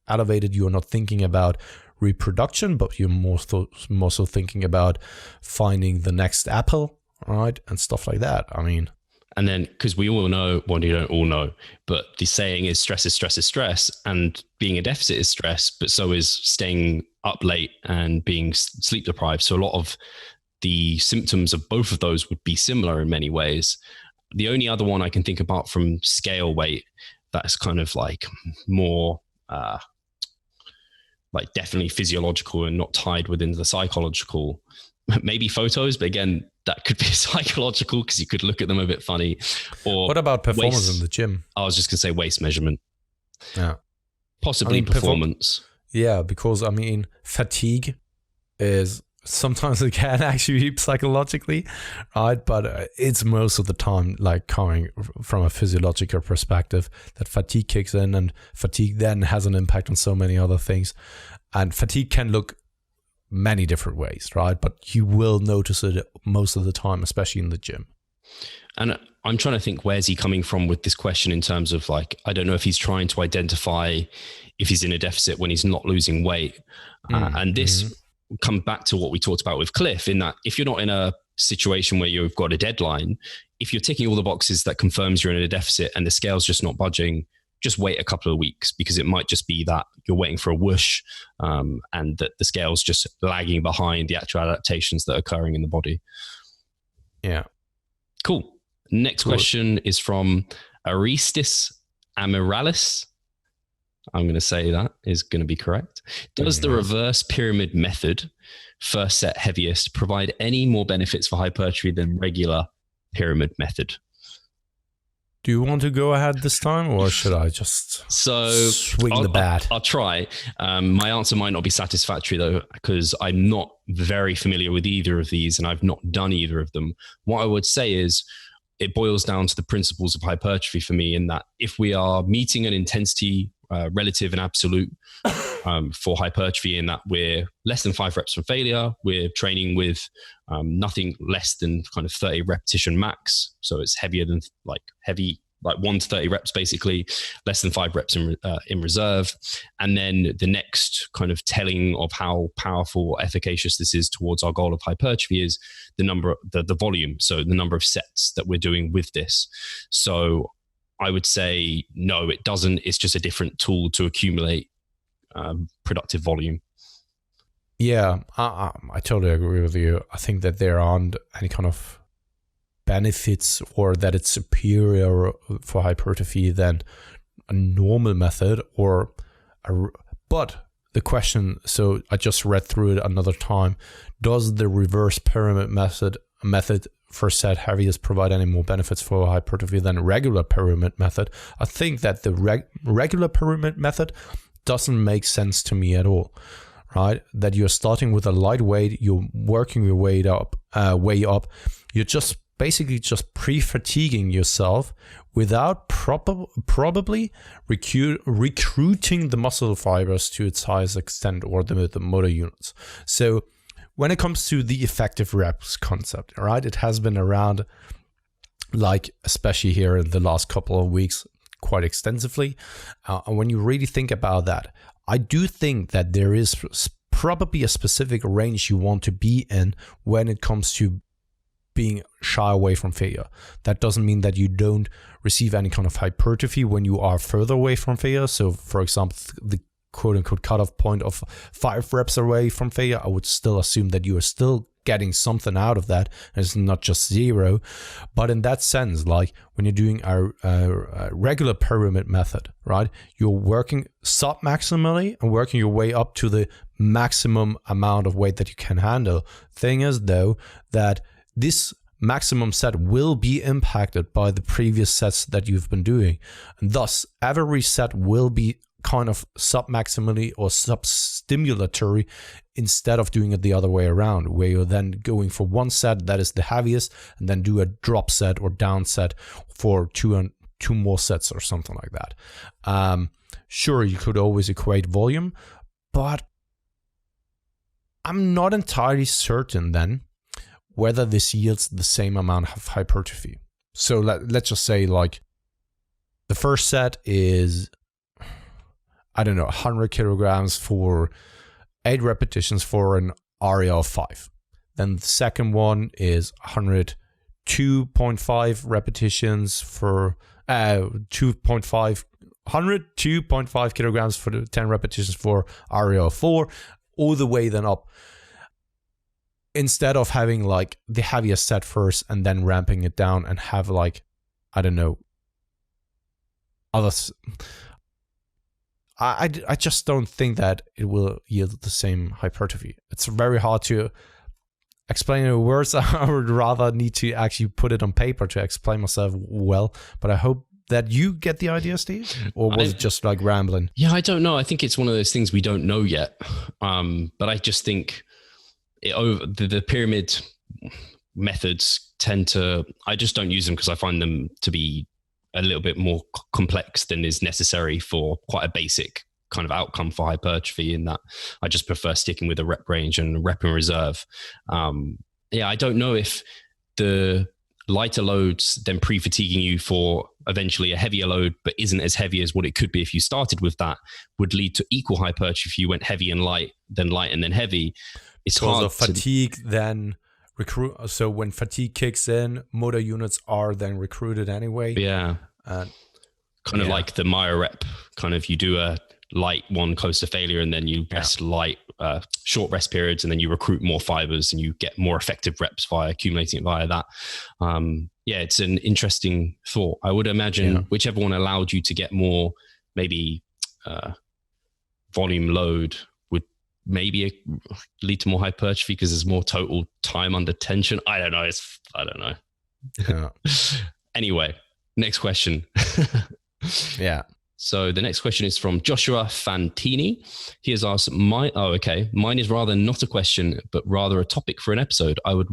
elevated. You're not thinking about reproduction, but you're more so thinking about finding the next apple, right? And stuff like that. I mean... And then, because we all know, well, you don't all know, but the saying is stress is stress is stress, and being a deficit is stress, but so is staying up late and being sleep deprived. So a lot of the symptoms of both of those would be similar in many ways. The only other one I can think about from scale weight that's kind of like more like definitely physiological and not tied within the psychological, maybe photos, but again, that could be psychological because you could look at them a bit funny. Or what about performance in the gym? I was just going to say waist measurement. Yeah. Possibly performance. Yeah, because I mean, fatigue is sometimes it can actually be psychologically, right? But it's most of the time like coming from a physiological perspective that fatigue kicks in, and fatigue then has an impact on so many other things. And fatigue can look many different ways, right? But you will notice it most of the time, especially in the gym. And I'm trying to think, where's he coming from with this question in terms of like, I don't know if he's trying to identify if he's in a deficit when he's not losing weight. And this come back to what we talked about with Cliff, in that if you're not in a situation where you've got a deadline, if you're ticking all the boxes that confirms you're in a deficit and the scale's just not budging, just wait a couple of weeks, because it might just be that you're waiting for a whoosh, and that the scale's just lagging behind the actual adaptations that are occurring in the body. Yeah. Cool. Next question is from Aristis Amiralis. I'm going to say that is going to be correct. Does the reverse pyramid method, first set heaviest, provide any more benefits for hypertrophy than regular pyramid method? Do you want to go ahead this time, or should I just swing the bat? I'll try. My answer might not be satisfactory, though, because I'm not very familiar with either of these and I've not done either of them. What I would say is it boils down to the principles of hypertrophy for me, in that if we are meeting an intensity, relative and absolute, for hypertrophy, in that we're less than 5 reps from failure, we're training with nothing less than kind of 30 repetition max. So it's heavier than like 1 to 30 reps, basically less than 5 reps in reserve. And then the next kind of telling of how powerful or efficacious this is towards our goal of hypertrophy is the volume. So the number of sets that we're doing with this. So I would say, no, it doesn't. It's just a different tool to accumulate productive volume. Yeah, I totally agree with you. I think that there aren't any kind of benefits or that it's superior for hypertrophy than a normal method but the question, so I just read through it another time. Does the reverse pyramid method for set heaviest provide any more benefits for hypertrophy than regular pyramid method? I think that the regular pyramid method doesn't make sense to me at all, right? That you're starting with a light weight, you're working your way up. You're just basically just pre-fatiguing yourself without probably recruiting the muscle fibers to its highest extent, or the motor units. So when it comes to the effective reps concept, right, it has been around, like especially here in the last couple of weeks, quite extensively. And when you really think about that, I do think that there is probably a specific range you want to be in when it comes to being shy away from failure. That doesn't mean that you don't receive any kind of hypertrophy when you are further away from failure. So for example, the quote unquote cutoff point of 5 reps away from failure, I would still assume that you are still getting something out of that, and it's not just 0. But in that sense, like when you're doing a regular pyramid method, right, you're working sub-maximally and working your way up to the maximum amount of weight that you can handle. Thing is though, that this maximum set will be impacted by the previous sets that you've been doing, and thus every set will be kind of sub-maximally or sub-stimulatory, instead of doing it the other way around, where you're then going for one set that is the heaviest and then do a drop set or down set for two more sets or something like that. Sure, you could always equate volume, but I'm not entirely certain then whether this yields the same amount of hypertrophy. So let's just say like the first set is, I don't know, 100 kilograms for 8 repetitions for an area of 5. Then the second one is 102.5 repetitions for 102.5 kilograms for the 10 repetitions for area of 4, all the way then up. Instead of having like the heaviest set first and then ramping it down and have like, I don't know, others. I just don't think that it will yield the same hypertrophy. It's very hard to explain in words. I would rather need to actually put it on paper to explain myself well. But I hope that you get the idea, Steve? Or was it just like rambling? Yeah, I don't know. I think it's one of those things we don't know yet. But I just think the pyramid methods tend to, I just don't use them because I find them to be a little bit more complex than is necessary for quite a basic kind of outcome for hypertrophy, in that I just prefer sticking with a rep range and rep in reserve. I don't know if the lighter loads then pre-fatiguing you for eventually a heavier load, but isn't as heavy as what it could be if you started with that, would lead to equal hypertrophy if you went heavy and light, then light and then heavy. It's hard of fatigue then recruit. So when fatigue kicks in, motor units are then recruited anyway. Yeah. Kind of like the Maya rep, kind of you do a light one close to failure and then you rest light, short rest periods, and then you recruit more fibers and you get more effective reps via accumulating it via that. It's an interesting thought. I would imagine whichever one allowed you to get more, maybe volume load would maybe lead to more hypertrophy because there's more total time under tension. I don't know. Yeah. Anyway, next question. Yeah. So the next question is from Joshua Fantini. He has asked, mine is rather not a question, but rather a topic for an episode. I would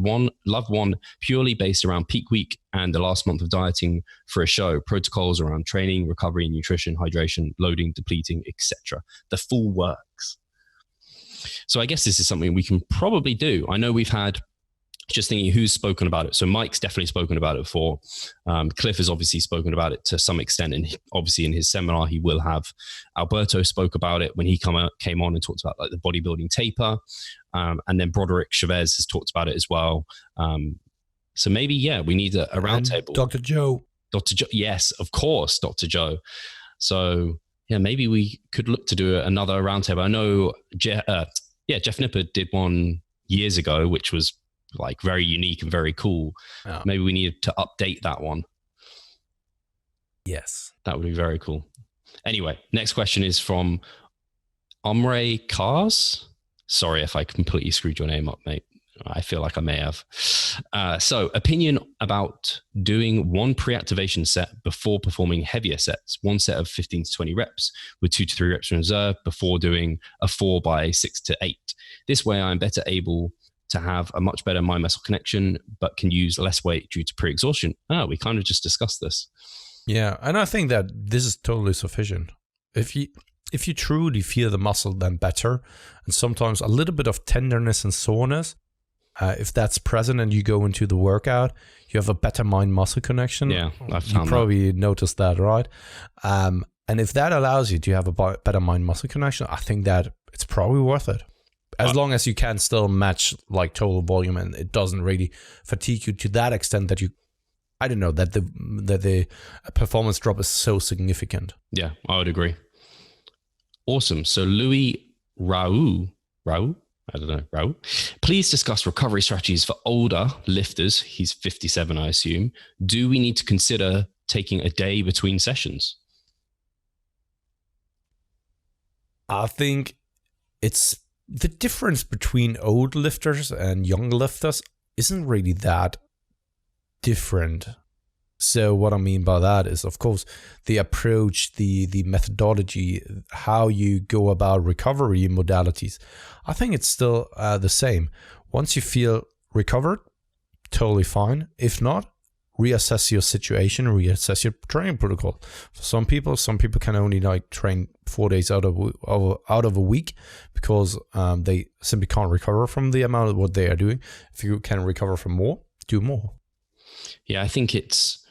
love one purely based around peak week and the last month of dieting for a show, protocols around training, recovery, nutrition, hydration, loading, depleting, etc. The full works. So I guess this is something we can probably do. I know we've had, just thinking who's spoken about it. So Mike's definitely spoken about it before. Cliff has obviously spoken about it to some extent. And obviously in his seminar, he will have. Alberto spoke about it when he came on and talked about like the bodybuilding taper. And then Broderick Chavez has talked about it as well. So maybe, we need a roundtable. Dr. Joe. Yes, of course, Dr. Joe. So maybe we could look to do another roundtable. I know Yeah, Jeff Nipper did one years ago, which was like very unique and very cool. Yeah. Maybe we need to update that one. Yes. That would be very cool. Anyway, next question is from Omre Cars. Sorry if I completely screwed your name up, mate. I feel like I may have. So, opinion about doing one pre-activation set before performing heavier sets, one set of 15 to 20 reps with 2 to 3 reps in reserve before doing a 4 by 6 to 8. This way, I'm better able to have a much better mind-muscle connection, but can use less weight due to pre-exhaustion. We kind of just discussed this. Yeah, and I think that this is totally sufficient. If you truly feel the muscle, then better. And sometimes a little bit of tenderness and soreness, if that's present and you go into the workout, you have a better mind-muscle connection. Yeah, I've found you probably noticed that, right? And if that allows you to have a better mind-muscle connection, I think that it's probably worth it. As long as you can still match like total volume and it doesn't really fatigue you to that extent that you, I don't know, that the performance drop is so significant. Yeah, I would agree. Awesome. So Louis Raoult, I don't know, Raoult, please discuss recovery strategies for older lifters. He's 57, I assume. Do we need to consider taking a day between sessions? I think it's the difference between old lifters and young lifters isn't really that different. So what I mean by that is, of course, the approach, the methodology, how you go about recovery modalities. I think it's still the same. Once you feel recovered, totally fine. If not, reassess your situation, reassess your training protocol. For some people can only like train 4 days out of a week because they simply can't recover from the amount of what they are doing. If you can recover from more, do more. Yeah, I think it's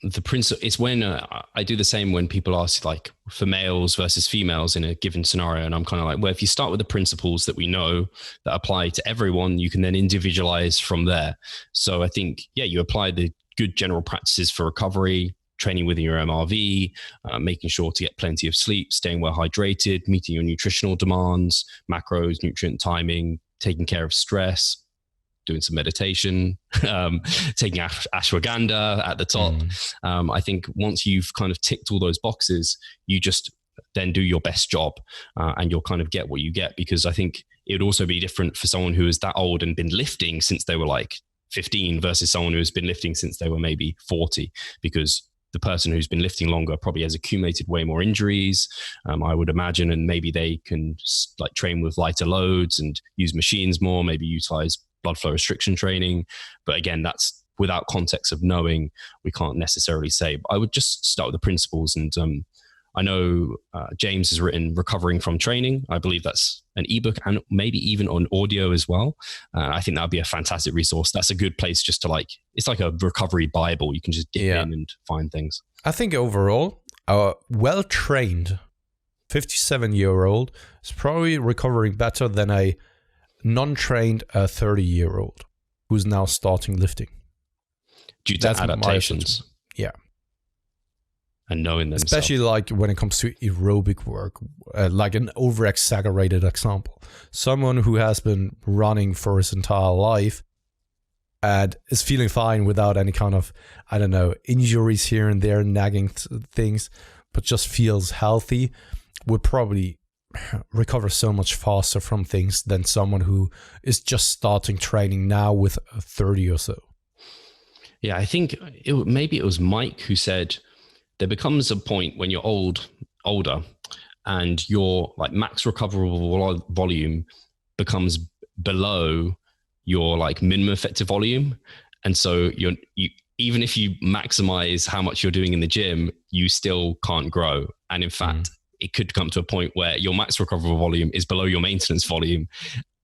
the principle. It's when I do the same when people ask like for males versus females in a given scenario. And I'm kind of like, well, if you start with the principles that we know that apply to everyone, you can then individualize from there. So I think, yeah, you apply the good general practices for recovery, training within your MRV, making sure to get plenty of sleep, staying well hydrated, meeting your nutritional demands, macros, nutrient timing, taking care of stress, doing some meditation, taking ashwagandha at the top. I think once you've kind of ticked all those boxes, you just then do your best job and you'll kind of get what you get. Because I think it would also be different for someone who is that old and been lifting since they were like 15 versus someone who has been lifting since they were maybe 40, because the person who's been lifting longer probably has accumulated way more injuries, I would imagine, and maybe they can like train with lighter loads and use machines more, maybe utilize blood flow restriction training. But again, that's without context of knowing, we can't necessarily say. But I would just start with the principles. And I know James has written Recovering from Training. I believe that's an ebook and maybe even on audio as well. I think that would be a fantastic resource. That's a good place just to like, it's like a recovery Bible. You can just dip in and find things. I think overall, a well-trained 57-year-old is probably recovering better than a non-trained 30-year-old who's now starting lifting. Due to adaptations. Yeah. And knowing themselves. Especially like when it comes to aerobic work, like an over-exaggerated example. Someone who has been running for his entire life and is feeling fine without any kind of, I don't know, injuries here and there, nagging things, but just feels healthy, would probably recover so much faster from things than someone who is just starting training now with 30 or so. Yeah, I think maybe it was Mike who said there becomes a point when you're older and your like max recoverable volume becomes below your like minimum effective volume. And so you even if you maximize how much you're doing in the gym, you still can't grow. And in fact, it could come to a point where your max recoverable volume is below your maintenance volume.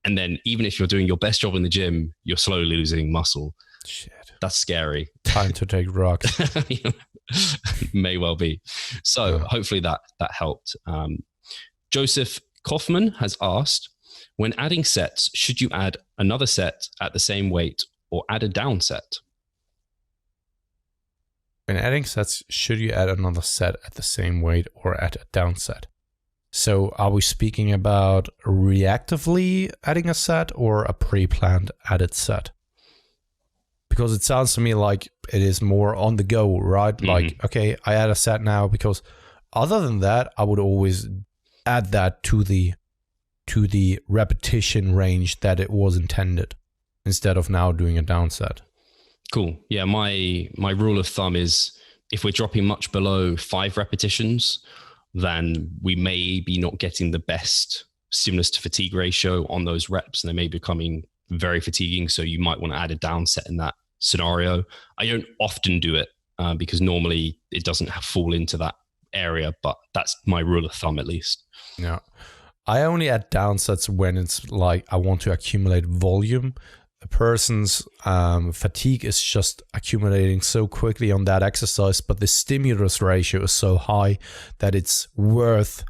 And then even if you're doing your best job in the gym, you're slowly losing muscle. Shit. That's scary. Time to take drugs. May well be. So hopefully that helped. Joseph Kaufman has asked, when adding sets, should you add another set at the same weight or add a down set? When adding sets, should you add another set at the same weight or add a down set? So are we speaking about reactively adding a set or a pre-planned added set? Because it sounds to me like it is more on the go, right? Mm-hmm. Like, okay, I add a set now, because other than that, I would always add that to the repetition range that it was intended, instead of now doing a down set. Cool. Yeah, my rule of thumb is if we're dropping much below 5 repetitions, then we may be not getting the best stimulus to fatigue ratio on those reps, and they may be becoming very fatiguing. So you might want to add a down set in that scenario. I don't often do it because normally it doesn't fall into that area, but that's my rule of thumb at least. Yeah. I only add down sets when it's like I want to accumulate volume. A person's fatigue is just accumulating so quickly on that exercise, but the stimulus ratio is so high that it's worth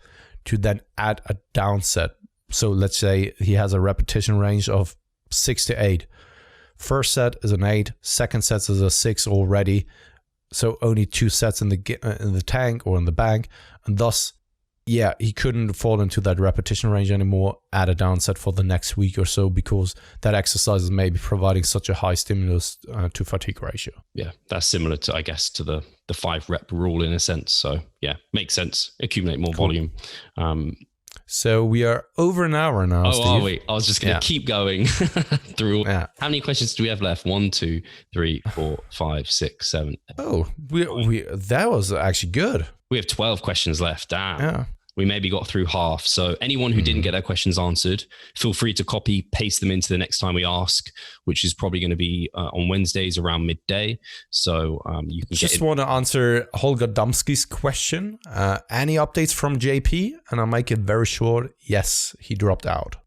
to then add a down set. So let's say he has a repetition range of 6 to 8. First set is an 8, second set is a 6 already. So only 2 sets in the tank or in the bank, and thus, yeah, he couldn't fall into that repetition range anymore. Add a down set for the next week or so, because that exercise is maybe providing such a high stimulus to fatigue ratio. Yeah, that's similar to, I guess, to the 5 rep rule in a sense. So yeah, makes sense. Accumulate more volume. So we are over an hour now. Oh, Steve. Are we? I was just going to keep going through. Yeah. How many questions do we have left? 1, 2, 3, 4, 5, 6, 7. 8. Oh, we that was actually good. We have 12 questions left. Damn. Yeah. We maybe got through half. So anyone who didn't get their questions answered, feel free to copy, paste them into the next time we ask, which is probably going to be on Wednesdays around midday. So you can just want to answer Holger Damski's question. Any updates from JP? And I'll make it very short. Yes, he dropped out.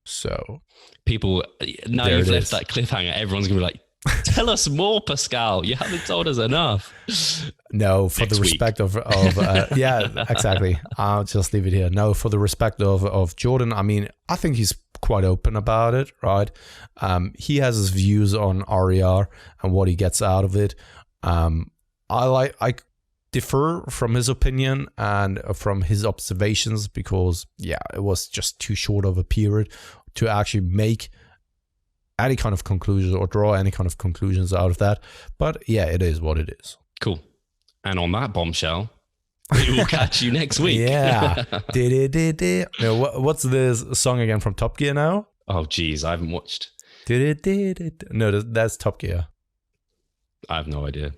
So people, now you've left that cliffhanger, everyone's going to be like, tell us more, Pascal. You haven't told us enough. No, for the respect of yeah, exactly. I'll just leave it here. No, for the respect of Jordan, I mean, I think he's quite open about it, right? He has his views on RER and what he gets out of it. I differ from his opinion and from his observations, because yeah, it was just too short of a period to actually make any kind of conclusions or draw any kind of conclusions out of that. But yeah, it is what it is. Cool. And on that bombshell, we will catch you next week. Yeah. No, what's this song again from Top Gear now? Oh, geez, I haven't watched. No, that's Top Gear. I have no idea.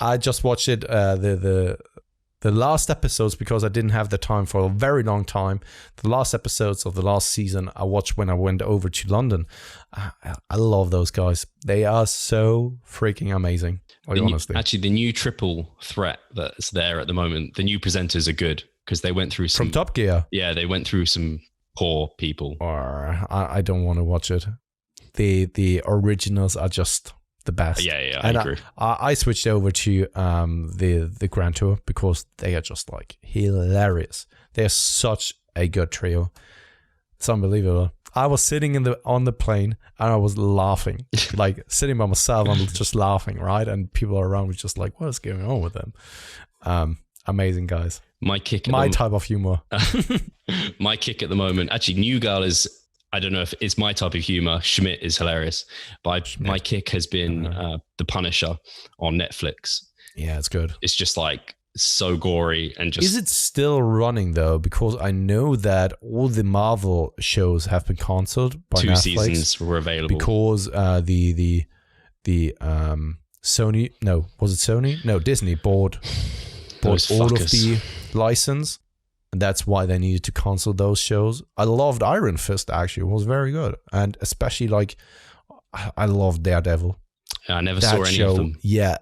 I just watched it, the last episodes, because I didn't have the time for a very long time. The last episodes of the last season I watched when I went over to London. I love those guys. They are so freaking amazing. Honestly. Actually, the new triple threat that's there at the moment, the new presenters are good, because they went through some... From Top Gear? Yeah, they went through some poor people. Or I don't want to watch it. The originals are just... the best. Yeah, I agree. I switched over to the Grand Tour because they are just like hilarious. They are such a good trio. It's unbelievable. I was sitting on the plane and I was laughing, like sitting by myself. I'm just laughing, right? And people around me just like, what is going on with them? Amazing guys. My type of humor. My kick at the moment. Actually, New Girl is. I don't know if it's my type of humor. Schmidt is hilarious. But my kick has been The Punisher on Netflix. Yeah, it's good. It's just like so gory and just... Is it still running though? Because I know that all the Marvel shows have been canceled by Netflix. 2 seasons were available. Because the Sony... No, was it Sony? No, Disney bought all of the license. And that's why they needed to cancel those shows. I loved Iron Fist, actually. It was very good. And especially, like, I loved Daredevil. I never saw any of them. Yeah,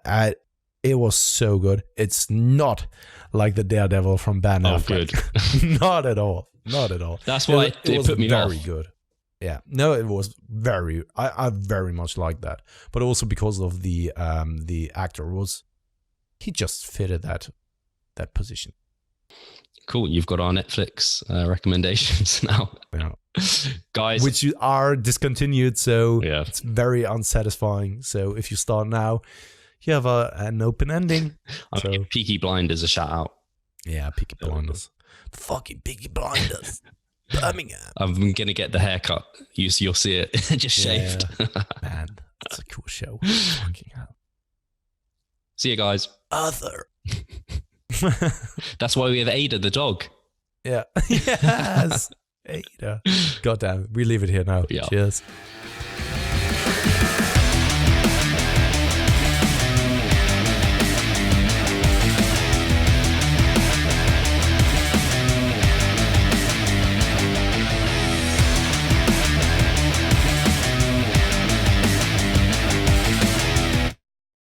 it was so good. It's not like the Daredevil from Ben Affleck. Good. Not at all. Not at all. That's why it put me off. Very good. Yeah. No, it was very... I very much liked that. But also because of the actor he just fitted that position. Cool. You've got our Netflix recommendations now. Yeah. Guys. Which are discontinued, so it's very unsatisfying. So if you start now, you have an open ending. I'll give Peaky Blinders a shout out. Yeah, Peaky Blinders. fucking Peaky Blinders, Birmingham. I'm going to get the haircut. You'll see it. Just shaved. Man, that's a cool show. Fucking hell. See you guys. Other. That's why we have Ada, the dog. Yeah. Yes. Ada. God damn it. We leave it here now. Yeah. Cheers.